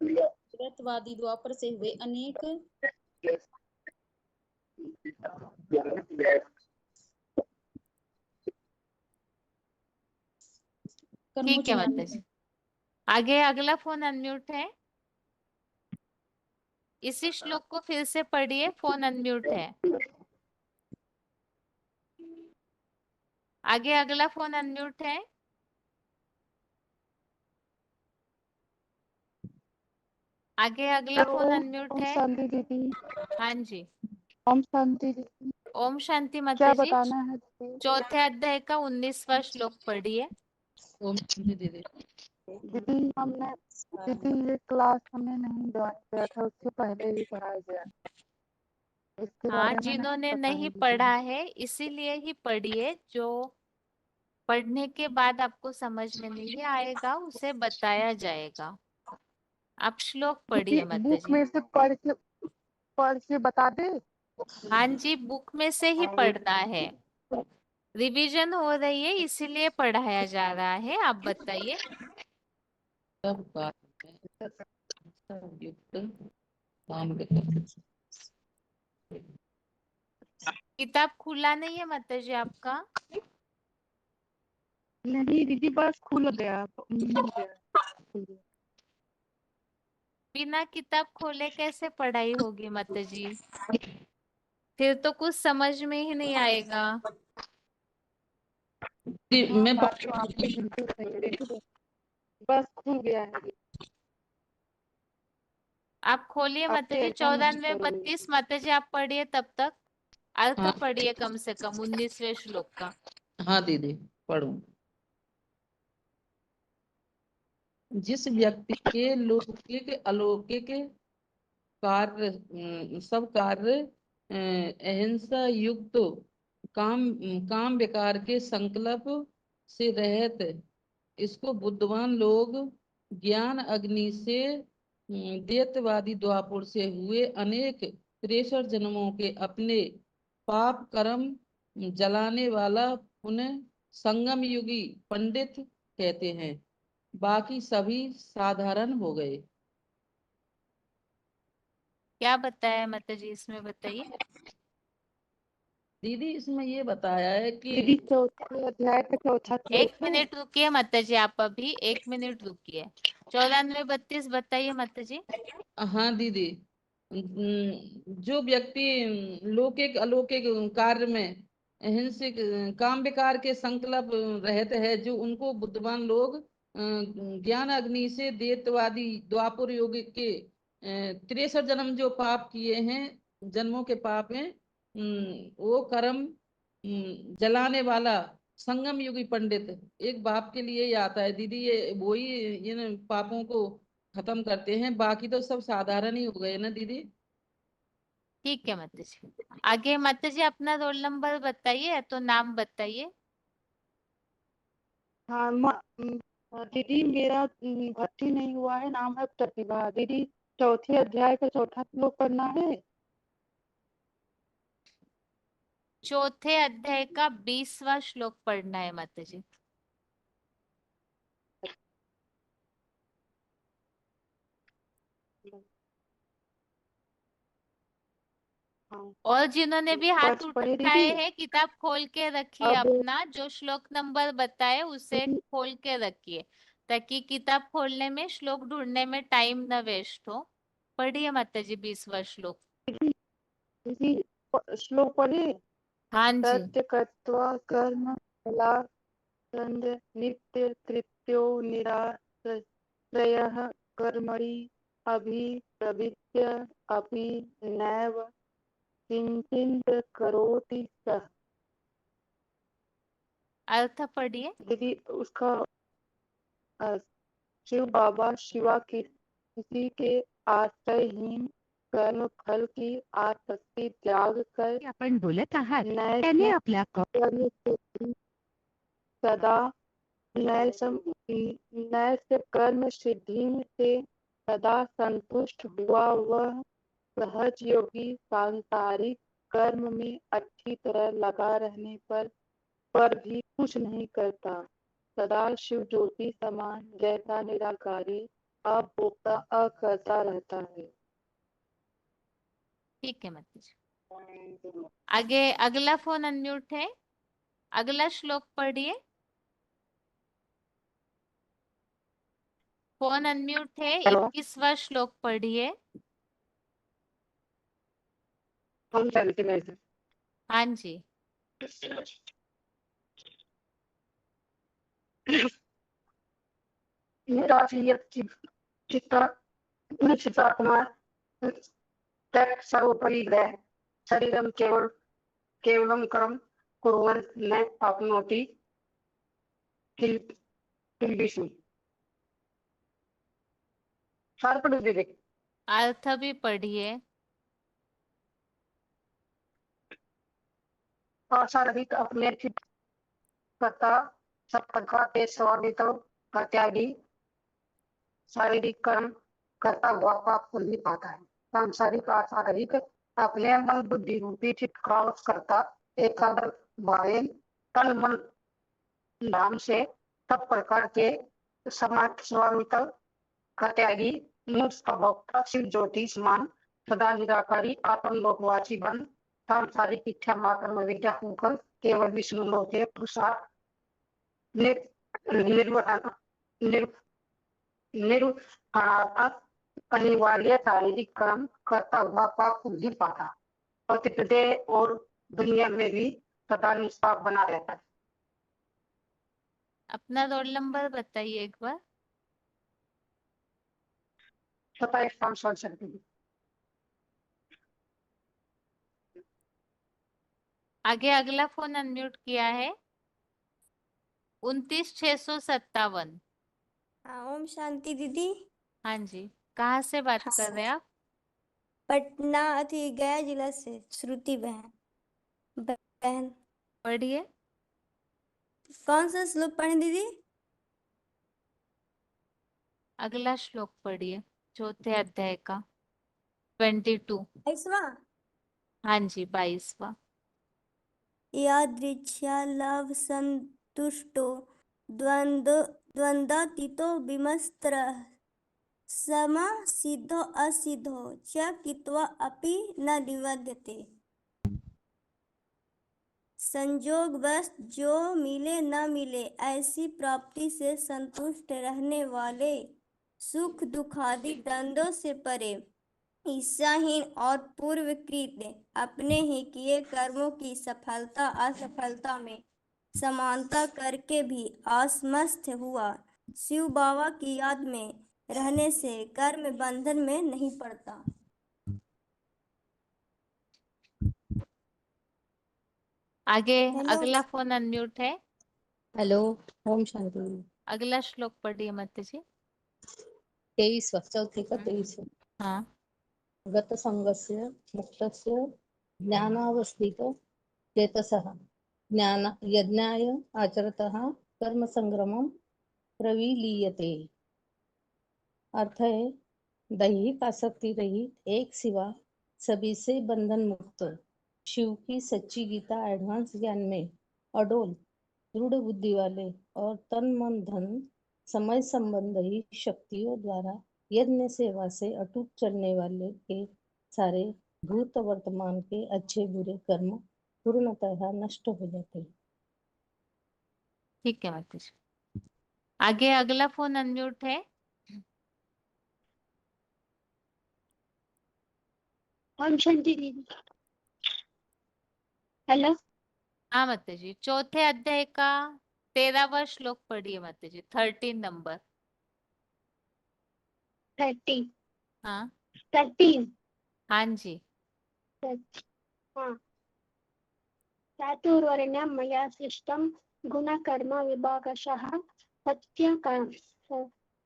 द्वैतवादी द्वापर से हुए अनेक ठीक है माता जी। आगे अगला फोन अनम्यूट है। इसी श्लोक को फिर से पढ़िए, फोन अनम्यूट है। आगे अगला फोन अनम्यूट है। आगे अगला फोन अनम्यूट ओम है। शांति दीदी। हाँ जी, ओम शांति दीदी। ओम शांति क्या माता जी। बताना है दीदी? चौथे अध्याय का 19वां श्लोक पढ़िए। ओम शांति दीदी। दीदी ये क्लास हमें नहीं ज्वाइन किया था, उससे पहले ही पढ़ाया गया। इसके हाँ, बारे में जिन्होंने पता है नहीं दीदी। पढ़ा है इसीलिए ही पढ़िए, जो पढ़ने के बाद आपको समझ में नहीं आएगा उसे बताया जाएगा। आप श्लोक पढ़िए माता बुक जी। में से पढ़ के बता दे। हाँ जी, बुक में से ही पढ़ना है। रिवीजन हो रही है इसीलिए पढ़ाया जा रहा है। आप बताइए। सब कार्य में सब युक्त काम विकार। किताब खुला नहीं है माता जी आपका? नहीं दीदी, बस खुल गया। बिना किताब खोले कैसे पढ़ाई होगी माता जी? फिर तो कुछ समझ में ही नहीं आएगा। मैं बात तो आपकी बिल्कुल सही है दीदी, बस खुल गया है। आप खोलिए माता जी। आपके एग्जाम में 94-32 माता जी आप पढ़िए, तब तक अर्थ हाँ पढ़िए कम से कम 19वें श्लोक का। हाँ दीदी पढ़ूं। जिस व्यक्ति के लौकिक अलौकिक कार्य सब कार्य अहिंसा युक्त काम काम विकार के संकल्प से रहित, इसको बुद्धवान लोग ज्ञान अग्नि से द्वैतवादी द्वापर से हुए अनेक 63 जन्मों के अपने पाप कर्म जलाने वाला पुनः संगम युगी पंडित कहते हैं। बाकी सभी साधारण हो गए। क्या बताया माता जी इसमें, बताइए। दीदी इसमें ये बताया है कि दीदी चौथे अध्याय का चौथा एक श्लोक है। मिनट रुकिए माता जी, आप अभी 1 मिनट रुकिए। 94-32 बताइए माता जी। हाँ दीदी, जो व्यक्ति लौकिक अलौकिक कार्य में हिंसिक काम विकार के संकल्प रहते हैं, जो उनको बुद्धवान लोग ज्ञान अग्नि से द्वैतवादी द्वापर युग के 63 जन्म जो पाप किए हैं, जन्मों के पाप हैं, वो कर्म जलाने वाला संगम युगी पंडित एक बाप के लिए ही आता है दीदी। ये वही इन पापों को खत्म करते हैं, बाकी तो सब साधारण ही हो गए ना दीदी। ठीक है माता जी। आगे माता जी अपना रोल नंबर बताइए, तो नाम बताइए। हाँ दीदी मेरा भर्ती नहीं हुआ है, नाम है प्रतिभा। दीदी चौथे अध्याय का चौथा श्लोक पढ़ना है। चौथे अध्याय का 20वां श्लोक पढ़ना है माता जी। हाँ और जिन्होंने भी हाथ पढ़े उठाए दीदी। हैं, किताब खोल के रखिए। अब अपना जो श्लोक नंबर बताए उसे खोल के रखिए, ताकि किताब खोलने में श्लोक ढूंढने में टाइम न वेस्ट हो। पढ़िए माता जी 20वां श्लोक। दीदी श्लोक पढ़े। हाँ जी। सत्य कर्त्वा कर्म फला नित्य तृप्त्यो निराश्रयः कर्मणि अभिप्रवृत्य अपि नैव किंचित् करोति सः। अर्थ पढ़िए। दीदी उसका शिव बाबा शिवा की किसी के आश्रयहीन कर्म फल की आसक्ति त्याग कर आपण बोलत आहात नैष्ठ त्याने आपल्या कर्म से सदा नैष्ठ कर्म सिद्धि से सदा संतुष्ट हुआ वह सहज योगी सांसारिक कर्म में अच्छी तरह लगा रहने पर भी कुछ नहीं करता, सदा शिव ज्योति समान जैसा निराकारी अभोक्ता अकर्ता रहता है। ठीक है माता जी। आगे अगला फोन अनम्यूट है। अगला श्लोक पढ़िए। फोन अनम्यूट है। हेलो 21वां श्लोक पढ़िए। हम शांति में से हाँ जी। चित्तात्मा तत् सर्वोपरि ग्रह शरीरम केवलं कर्म कुर्वन् न आप्नोति किल्बिषु। सार पढ़ दीजिए। अर्थ भी पढ़िए। अशारीरिक अपने चित्त करता सब प्रकार के स्वादित का त्यागी शारीरिक कर्म करता हुआ पाप को नहीं पाता है। सांसारिक अशारीरिक अपने मन बुद्धि रूपी चित्त का वश करता एकाग्र भावे तन मन नाम से सब प्रकार के समाज स्वामित्व का त्यागी मूर्ख का भोक्ता शिव ज्योति समान सदा निराकारी आत्म लोकवासी बन सांसारिक इच्छा मात्र में विद्या होकर केवल विष्णु लोक के पुरुषार्थ अनिवार्य शारीरिक कर्म करता हुआ पाप को नहीं पाता और देह और दुनिया में भी सदा निष्पाप बना रहता है। अपना रोल नंबर बताइए एक बार। 27 आगे अगला फोन अनम्यूट किया है 29,657। ओम शांति दीदी। हाँ जी, कहाँ से बात कर रहे हैं आप? पटना गया जिला से श्रुति बहन। पढ़िए। कौन सा श्लोक पढ़े दीदी? अगला श्लोक पढ़िए, चौथे अध्याय का 22। 22वां। हाँ जी, 22वां। यादृच्छा लव संतुष्टो द्वंद्वातीतो विमस्त्रः समा सिद्धो असिद्धो च कित्वा अपि न निवर्त्यते। संजोगवश जो मिले न मिले ऐसी प्राप्ति से संतुष्ट रहने वाले सुख दुखादि द्वंद्वों से परे ईर्ष्याहीन और पूर्वकृत अपने ही किए कर्मों की सफलता असफलता में समानता करके भी आसमस्त हुआ शिव बाबा की याद में रहने से कर्म बंधन में नहीं पड़ता। आगे हेलो। अगला फोन अनम्यूट है। हेलो, ओम शांति। अगला श्लोक पढ़िए माता जी। 23 चौथे का 23। हाँ। गत संगस्य मुक्तस्य ज्ञानावस्थित चेतसः ज्ञान यज्ञाय आचरतः कर्म संग्रमम प्रविलीयते। अर्थ है दैहिक आसक्ति रहित एक सिवा सभी से बंधन मुक्त शिव की सच्ची गीता एडवांस ज्ञान में अडोल दृढ़ बुद्धि वाले और तन मन धन समय संबंधी शक्तियों द्वारा यज्ञ सेवा से अटूट चलने वाले के सारे भूत वर्तमान के अच्छे बुरे कर्म पूर्णतः नष्ट हो जाते हैं। ठीक है माता जी। आगे अगला फोन अनम्यूट है। ओम शांति दीदी। हेलो। हाँ माता जी, चौथे अध्याय का 13वां श्लोक पढ़िए माता जी। 13 नंबर। 30। हाँ 13। हाँ जी। हाँ। चातुर्वर्ण्यं मया सृष्टं गुणकर्म विभागशः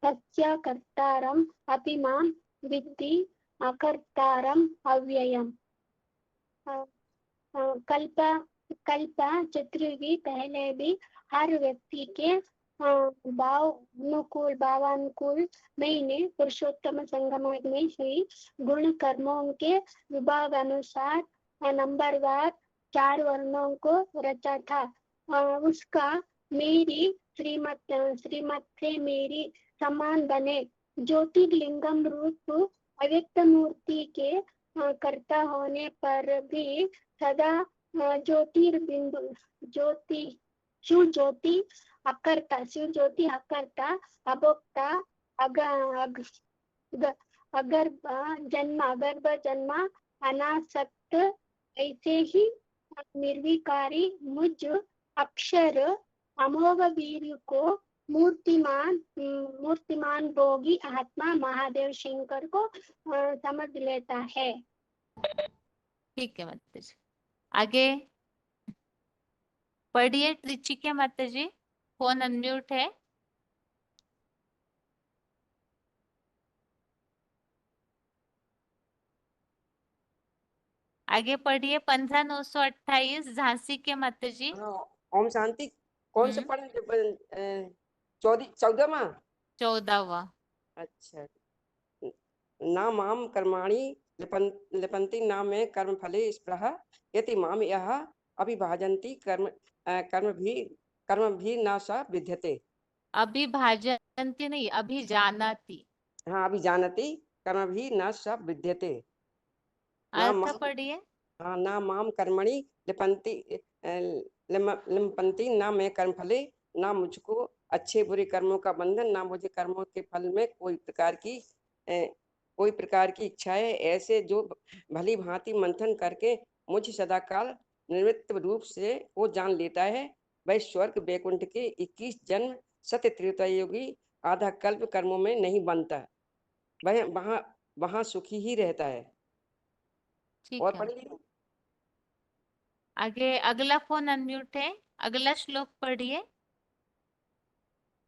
सत्यकर्तारम् अपि मां विद्धि अकर्तारम् अव्ययम्। कल्प चतुर्युगी पहले भी हर व्यक्ति के भावानुकूल मैंने पुरुषोत्तम संगम में हुई गुण कर्मों के विभाग अनुसार नंबरवार 4 वर्णों को रचा था। उसका मेरी श्रीमत से मेरी समान बने ज्योतिर्लिंगम रूप अव्यक्त मूर्ति के कर्ता होने पर भी सदा ज्योतिर्बिंदु शिव ज्योति अकर्ता अभोक्ता अगर्भ जन्म अनासक्त ऐसे ही निर्विकारी मुझ अक्षर अमोघ वीर को मूर्तिमान भोगी आत्मा महादेव शंकर को समझ लेता है। ठीक है माता जी। आगे पढ़िए त्रिचिका माता जी, फोन अनम्यूट है। आगे पढ़िए 15928 झांसी के माता जी। ओम शांति। कौन सा पढ़े? 14वां। 14वां। अच्छा। ना माम कर्माणि लिपन्ति ना में कर्म फले स्पृहा यति माम यह अभिभाजन्ति कर्म भी ना सा विद्यते। अभिभाजन्ति नहीं, अभिजानाति। हाँ, अभिजानति कर्म भी ना सा विद्यते। ना अर्थ माम, पढ़िए। हाँ, ना माम कर्मणि लिपन्ति ना मैं कर्म फले, ना मुझको अच्छे बुरे कर्मों का बंधन, ना मुझे कर्मों के फल में कोई प्रकार की इच्छाएं, ऐसे जो भली भांति मंथन करके मुझ सदाकाल निवृत्त रूप से वो जान लेता है, वह स्वर्ग वैकुंठ के 21 जन्म सत्य त्रेतायुगी आधा कल्प कर्मों में नहीं बनता, वह वहां सुखी ही रहता है। ठीक और है। पढ़िए। आगे अगला फोन अनम्यूट है, अगला श्लोक पढ़िए।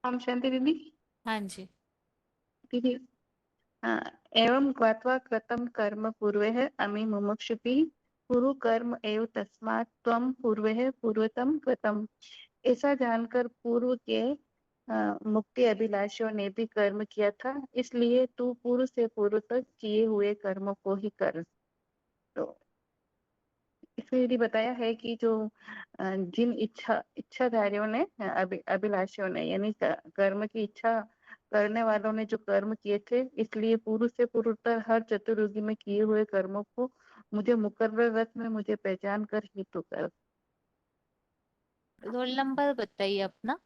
ओम शांति दीदी। हाँ जी दीदी, एवं ज्ञात्वा कृतं कर्म पूर्वः अमि मुमुक्षुभिः कुरु कर्म एव तस्मात् त्वं पूर्वः पूर्वतम कृतम्। ऐसा जानकर पूर्व के मुक्ति अभिलाषियों ने भी कर्म किया था, इसलिए तू पूर्व से पूर्व तक किए हुए कर्मों को ही कर। तो इसमें यदि बताया है कि जो जिन इच्छाधारियों ने अभिलाषियों ने यानी कर्म की इच्छा करने वालों ने जो कर्म किए थे, इसलिए पूर्व से पूर्व तक हर चतुर्युगी में किए हुए कर्मों को मुझे मुकर्रर रथ में मुझे पहचान कर ही तो कर। रोल नंबर बताइए अपना।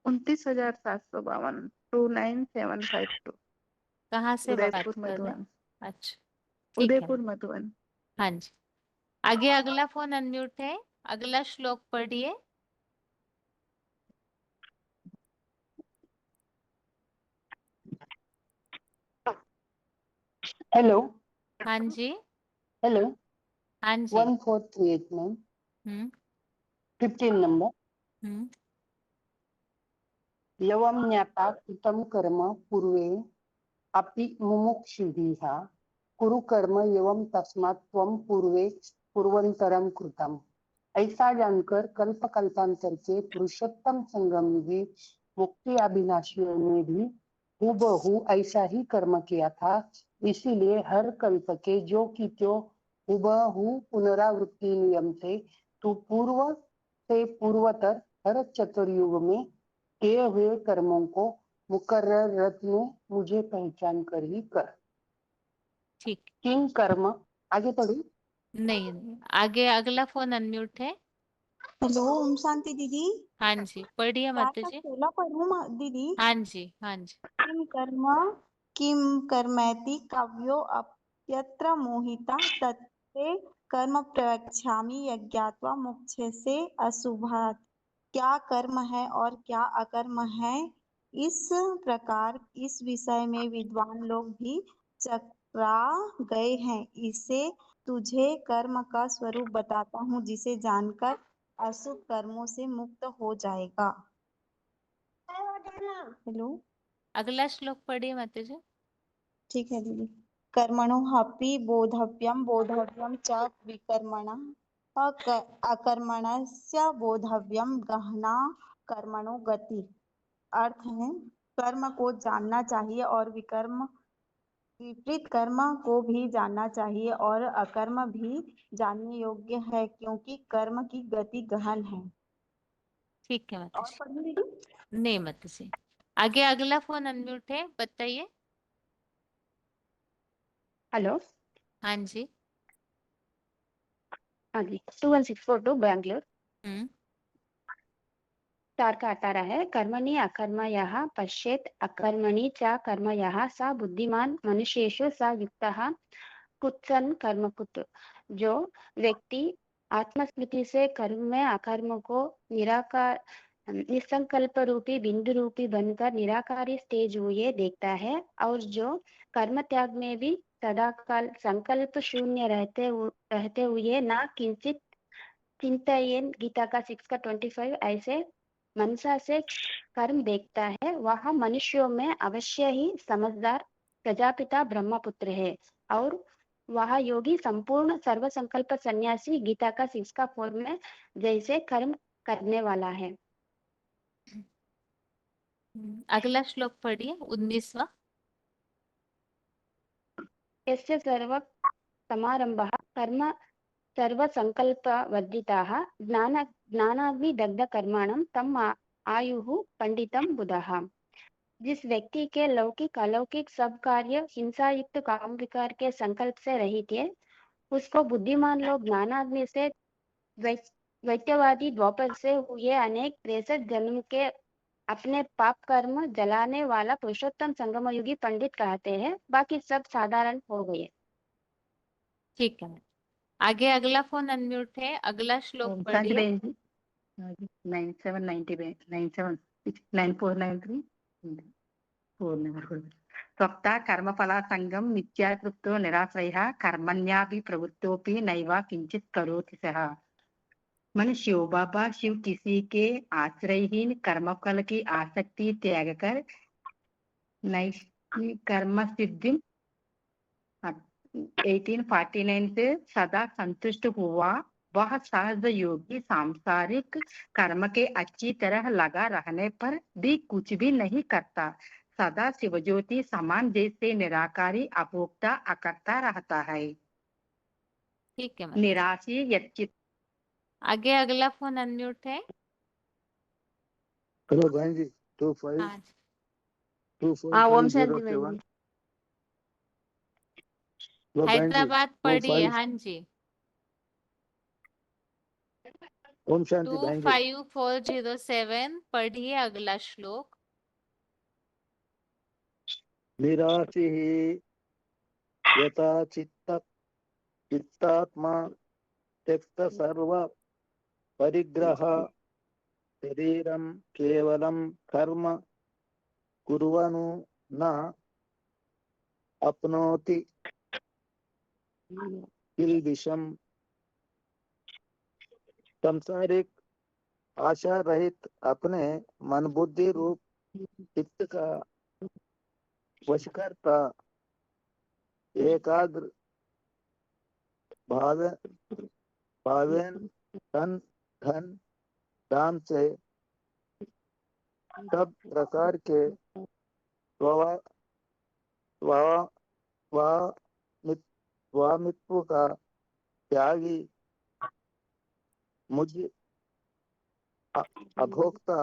29,752 29752। कहाँ से बात उदयपुर कर रहे हैं? मधुबन। अच्छा ठीक है। उदयपुर मधुबन। हाँ जी। आगे अगला फोन अनम्यूट है, अगला श्लोक पढ़िए। हेलो। हाँ जी। हेलो। हाँ जी। 14389 हम्म 15 नंबर। हम्म यवं ज्ञाता कृतं कर्म पूर्वे अपि मुमुक्षुभिः कुरु कर्म एवं तस्मात् त्वं पूर्वे पूर्वन्तरं कृतम्। ऐसा जानकर कल्प कल्पांतर के पुरुषोत्तम संगम भी मुक्ति अभिलाषियों ने भी हूबहू ऐसा ही कर्म किया था, इसीलिए हर कल्प के जो कि त्यों हूबहू पुनरावृत्ति नियम से तू पूर्व से पूर्वतर हर चतुर्युग में किए हुए कर्मों को मुकर्रर रथ में मुझे पहचान कर ही कर। ठीक। किन कर्म। आगे पढ़ू? नहीं, आगे अगला फोन अनम्यूट है। हेलो ओम शांति दीदी। हाँ जी पढ़िए माता जी। 16 पढ़ूं दीदी? हाँ जी हाँ जी। किम कर्मेति काव्यो अप्यत्र मोहिता तत्ते कर्म प्रवक्ष्यामि यज्ञात्वा मोक्षसे अशुभात्। क्या कर्म है और क्या अकर्म है, इस प्रकार इस विषय में विद्वान लोग भी चकरा गए हैं। इसे तुझे कर्म का स्वरूप बताता हूँ, जिसे जानकर अशुभ कर्मों से मुक्त हो जाएगा। हेलो। अगला श्लोक पढ़िए माता जी। ठीक है दीदी। कर्मणो ह्यपि बोधव्यम च विकर्मणः अकर्मणस्य बोधव्यम गहना कर्मणो गति। अर्थ है, कर्म को जानना चाहिए और विपरीत कर्म को भी जानना चाहिए, और अकर्म भी जानने योग्य है, क्योंकि कर्म की गति गहन है। ठीक है माता और जी। पढ़नी दीदी? नहीं माता जी। आगे अगला फोन अनम्यूट है, बताइए। हेलो। हाँ जी। हाँ जी 21642 बैंगलोर। हम्म 4 का अटारा है। कर्मणि अकर्मयः पश्येत् अकर्मणि च कर्मयः स बुद्धिमान् मनुष्येषु स युक्तः कुत्सन कर्मकुत। जो व्यक्ति आत्मस्मृति से कर्म में अकर्म को निसंकल्प रूपी बिंदु रूपी बनकर निराकारी स्टेज हुए देखता है और जो कर्म त्याग में भी सदाकाल संकल्प शून्य रहते हुए ना किंचित चिंतयेन गीता का 6 का 25 ऐसे मनसा से कर्म देखता है, वह मनुष्यों में अवश्य ही समझदार प्रजापिता ब्रह्मपुत्र है और वह योगी संपूर्ण सर्व संकल्प सन्यासी गीता का 6 का 4 में जैसे कर्म करने वाला है। अगला श्लोक पढ़िए 19वां। यस्य सर्व समारंभः कर्म सर्व संकल्प वर्जिताः ज्ञानाग्नि कर्माणं तम आयुः पंडितम बुधः। जिस व्यक्ति के लौकिक अलौकिक सब कार्य हिंसा युक्त काम विकार के संकल्प से रहित है, उसको बुद्धिमान लोग ज्ञानाग्नि से वैत्यवादी द्वापर से हुए अनेक 63 जन्म के अपने पाप कर्म जलाने वाला पुरुषोत्तम संगमयुगी पंडित कहते हैं। बाकी सब साधारण हो गए। ठीक है, आगे अगला फोन अनम्यूट है। अगला श्लोक शांति पढ़िए। बहन जी 9790 9493 स्वप्ता कर्मफला संगम मिथ्याकृतो निराश्रयः कर्मण्यापि प्रवृत्तोपि नैव किंचित करोति सः। मन शिव बाबा शिव किसी के आश्रयहीन कर्मफल की आसक्ति त्याग कर नैष्ठिक कर्म सिद्धि 1849 से सदा संतुष्ट हुआ, वह सहज योगी सांसारिक कर्म के अच्छी तरह लगा रहने पर भी कुछ भी नहीं करता, सदा शिवज्योति समान जैसे निराकारी अभोक्ता अकर्ता रहता है। ठीक है, निराशी यच्चित। आगे अगला फोन अनम्यूट है। हेलो बहन जी 25 हाँ 24 ओम शांति 507। बहन जी। हेलो बहन जी हैदराबाद पढ़िए। 25 हाँ जी ओम शांति बहन जी 25407 पढ़िए अगला श्लोक। निराशी यथा चित्तात्मा त्यक्त सर्व परिग्रह शरीरं केवलं कर्म कुर्वनु न अपनोति किल्बिषम्। संसारिक आशा रहित अपने मन बुद्धि रूप चित्त का वशकर्ता एकाग्र भावेन तन धन धाम से सब प्रकार के स्वामित्व का त्यागी मुझ अभोक्ता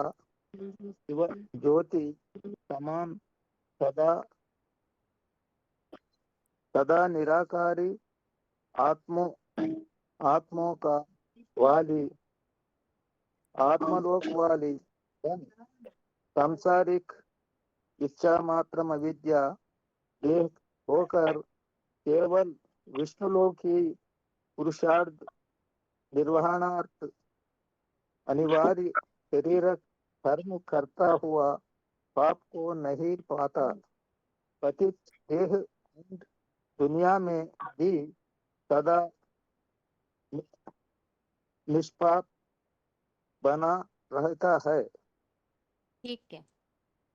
शिव ज्योति समान सदा निराकारी आत्मों का वाली आत्मलोक वाली सांसारिक इच्छा मात्र अविद्या देह होकर केवल विष्णुलोक ही पुरुषार्थ निर्वहनार्थ अनिवार्य शरीर कर्म करता हुआ पाप को नहीं पाता, पतित देह दुनिया में भी सदा निष्पाप बना रहता है। ठीक है,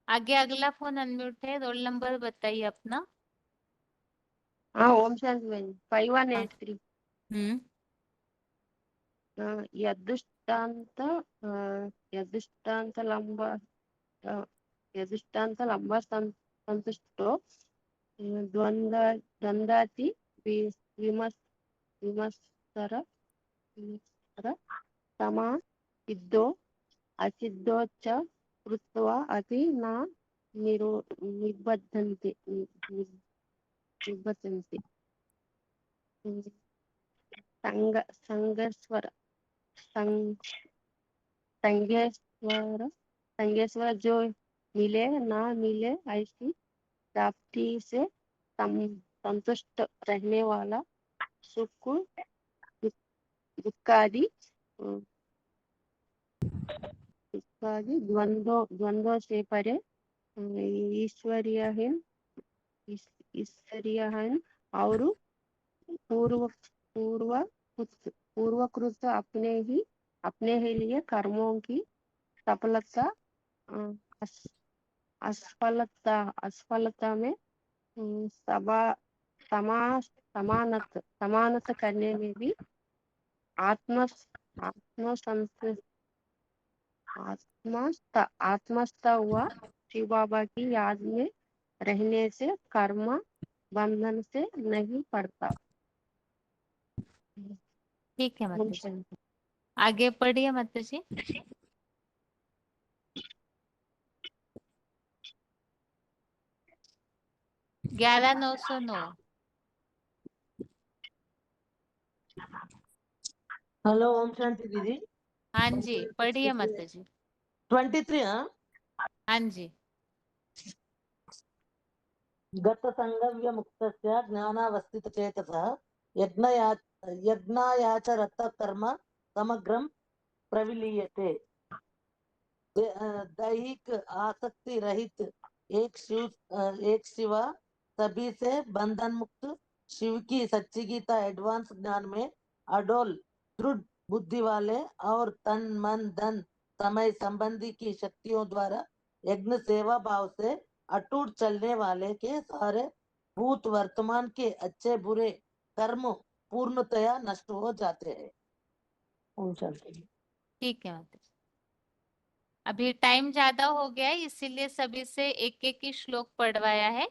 आगे अगला फोन अनम्यूट है। रोल नंबर बताइए अपना। हाँ ओम शांति बहन जी 5183। यदुष्टान्त लंबा संतुष्टो द्वंद्वाति विमत्सर समा सिद्धो असिद्धो च कृत्वा अपि न निबद्धन्ते। संगेश्वर जो मिले ना मिले ऐसी प्राप्ति से संतुष्ट रहने वाला, सुख दुखादि द्वंद्वों से परे ईश्वरीय है और पूर्व पूर्व पूर्वकृत अपने ही लिए कर्मों की सफलता असफलता में समानत करने में भी आत्मस्थ हुआ शिव बाबा की याद में रहने से कर्म बंधन से नहीं पड़ता। ठीक है माता जी, आगे पढ़िए माता जी। ग्यारह 909। हेलो, ओम शांति दीदी। हाँ जी, पढ़िए माता जी। 23। हाँ जी। गत संगव्य मुक्तस्य ज्ञानावस्थित चेतसः यज्ञायाचरत कर्म समग्रं प्रविलीयते। दैहिक आसक्ति रहित एक शिव सभी से बंधन मुक्त शिव की सच्ची गीता एडवांस ज्ञान में अडोल दृढ़ बुद्धि वाले और तन मन धन समय संबंधी की शक्तियों द्वारा यज्ञ सेवा भाव से अटूट चलने वाले के सारे भूत वर्तमान के अच्छे बुरे कर्म पूर्णतया नष्ट हो जाते हैं। ओम शांति। ठीक है माता जी, अभी टाइम ज्यादा हो गया है इसीलिए सभी से एक एक ही श्लोक पढ़वाया है,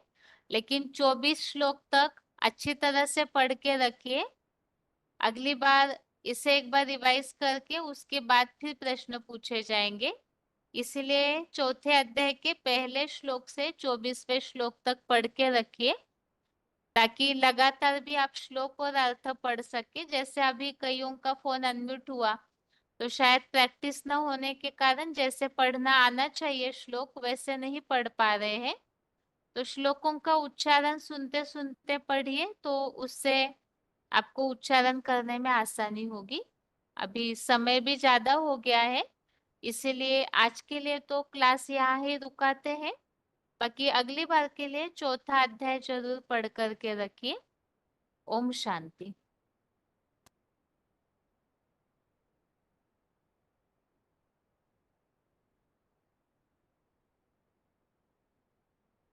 लेकिन 24 श्लोक तक अच्छी तरह से पढ़ के रखिए। अगली बार इसे एक बार रिवाइज करके उसके बाद फिर प्रश्न पूछे जाएंगे, इसलिए चौथे अध्याय के पहले श्लोक से 24वें श्लोक तक पढ़ के रखिए, ताकि लगातार भी आप श्लोक और अर्थ पढ़ सके। जैसे अभी कईयों का फोन अनम्यूट हुआ तो शायद प्रैक्टिस न होने के कारण जैसे पढ़ना आना चाहिए श्लोक वैसे नहीं पढ़ पा रहे हैं, तो श्लोकों का उच्चारण सुनते सुनते पढ़िए, तो उससे आपको उच्चारण करने में आसानी होगी। अभी समय भी ज्यादा हो गया है, इसीलिए आज के लिए तो क्लास यहाँ ही रुकाते हैं। बाकी अगली बार के लिए चौथा अध्याय जरूर पढ़ करके रखिए। ओम शांति।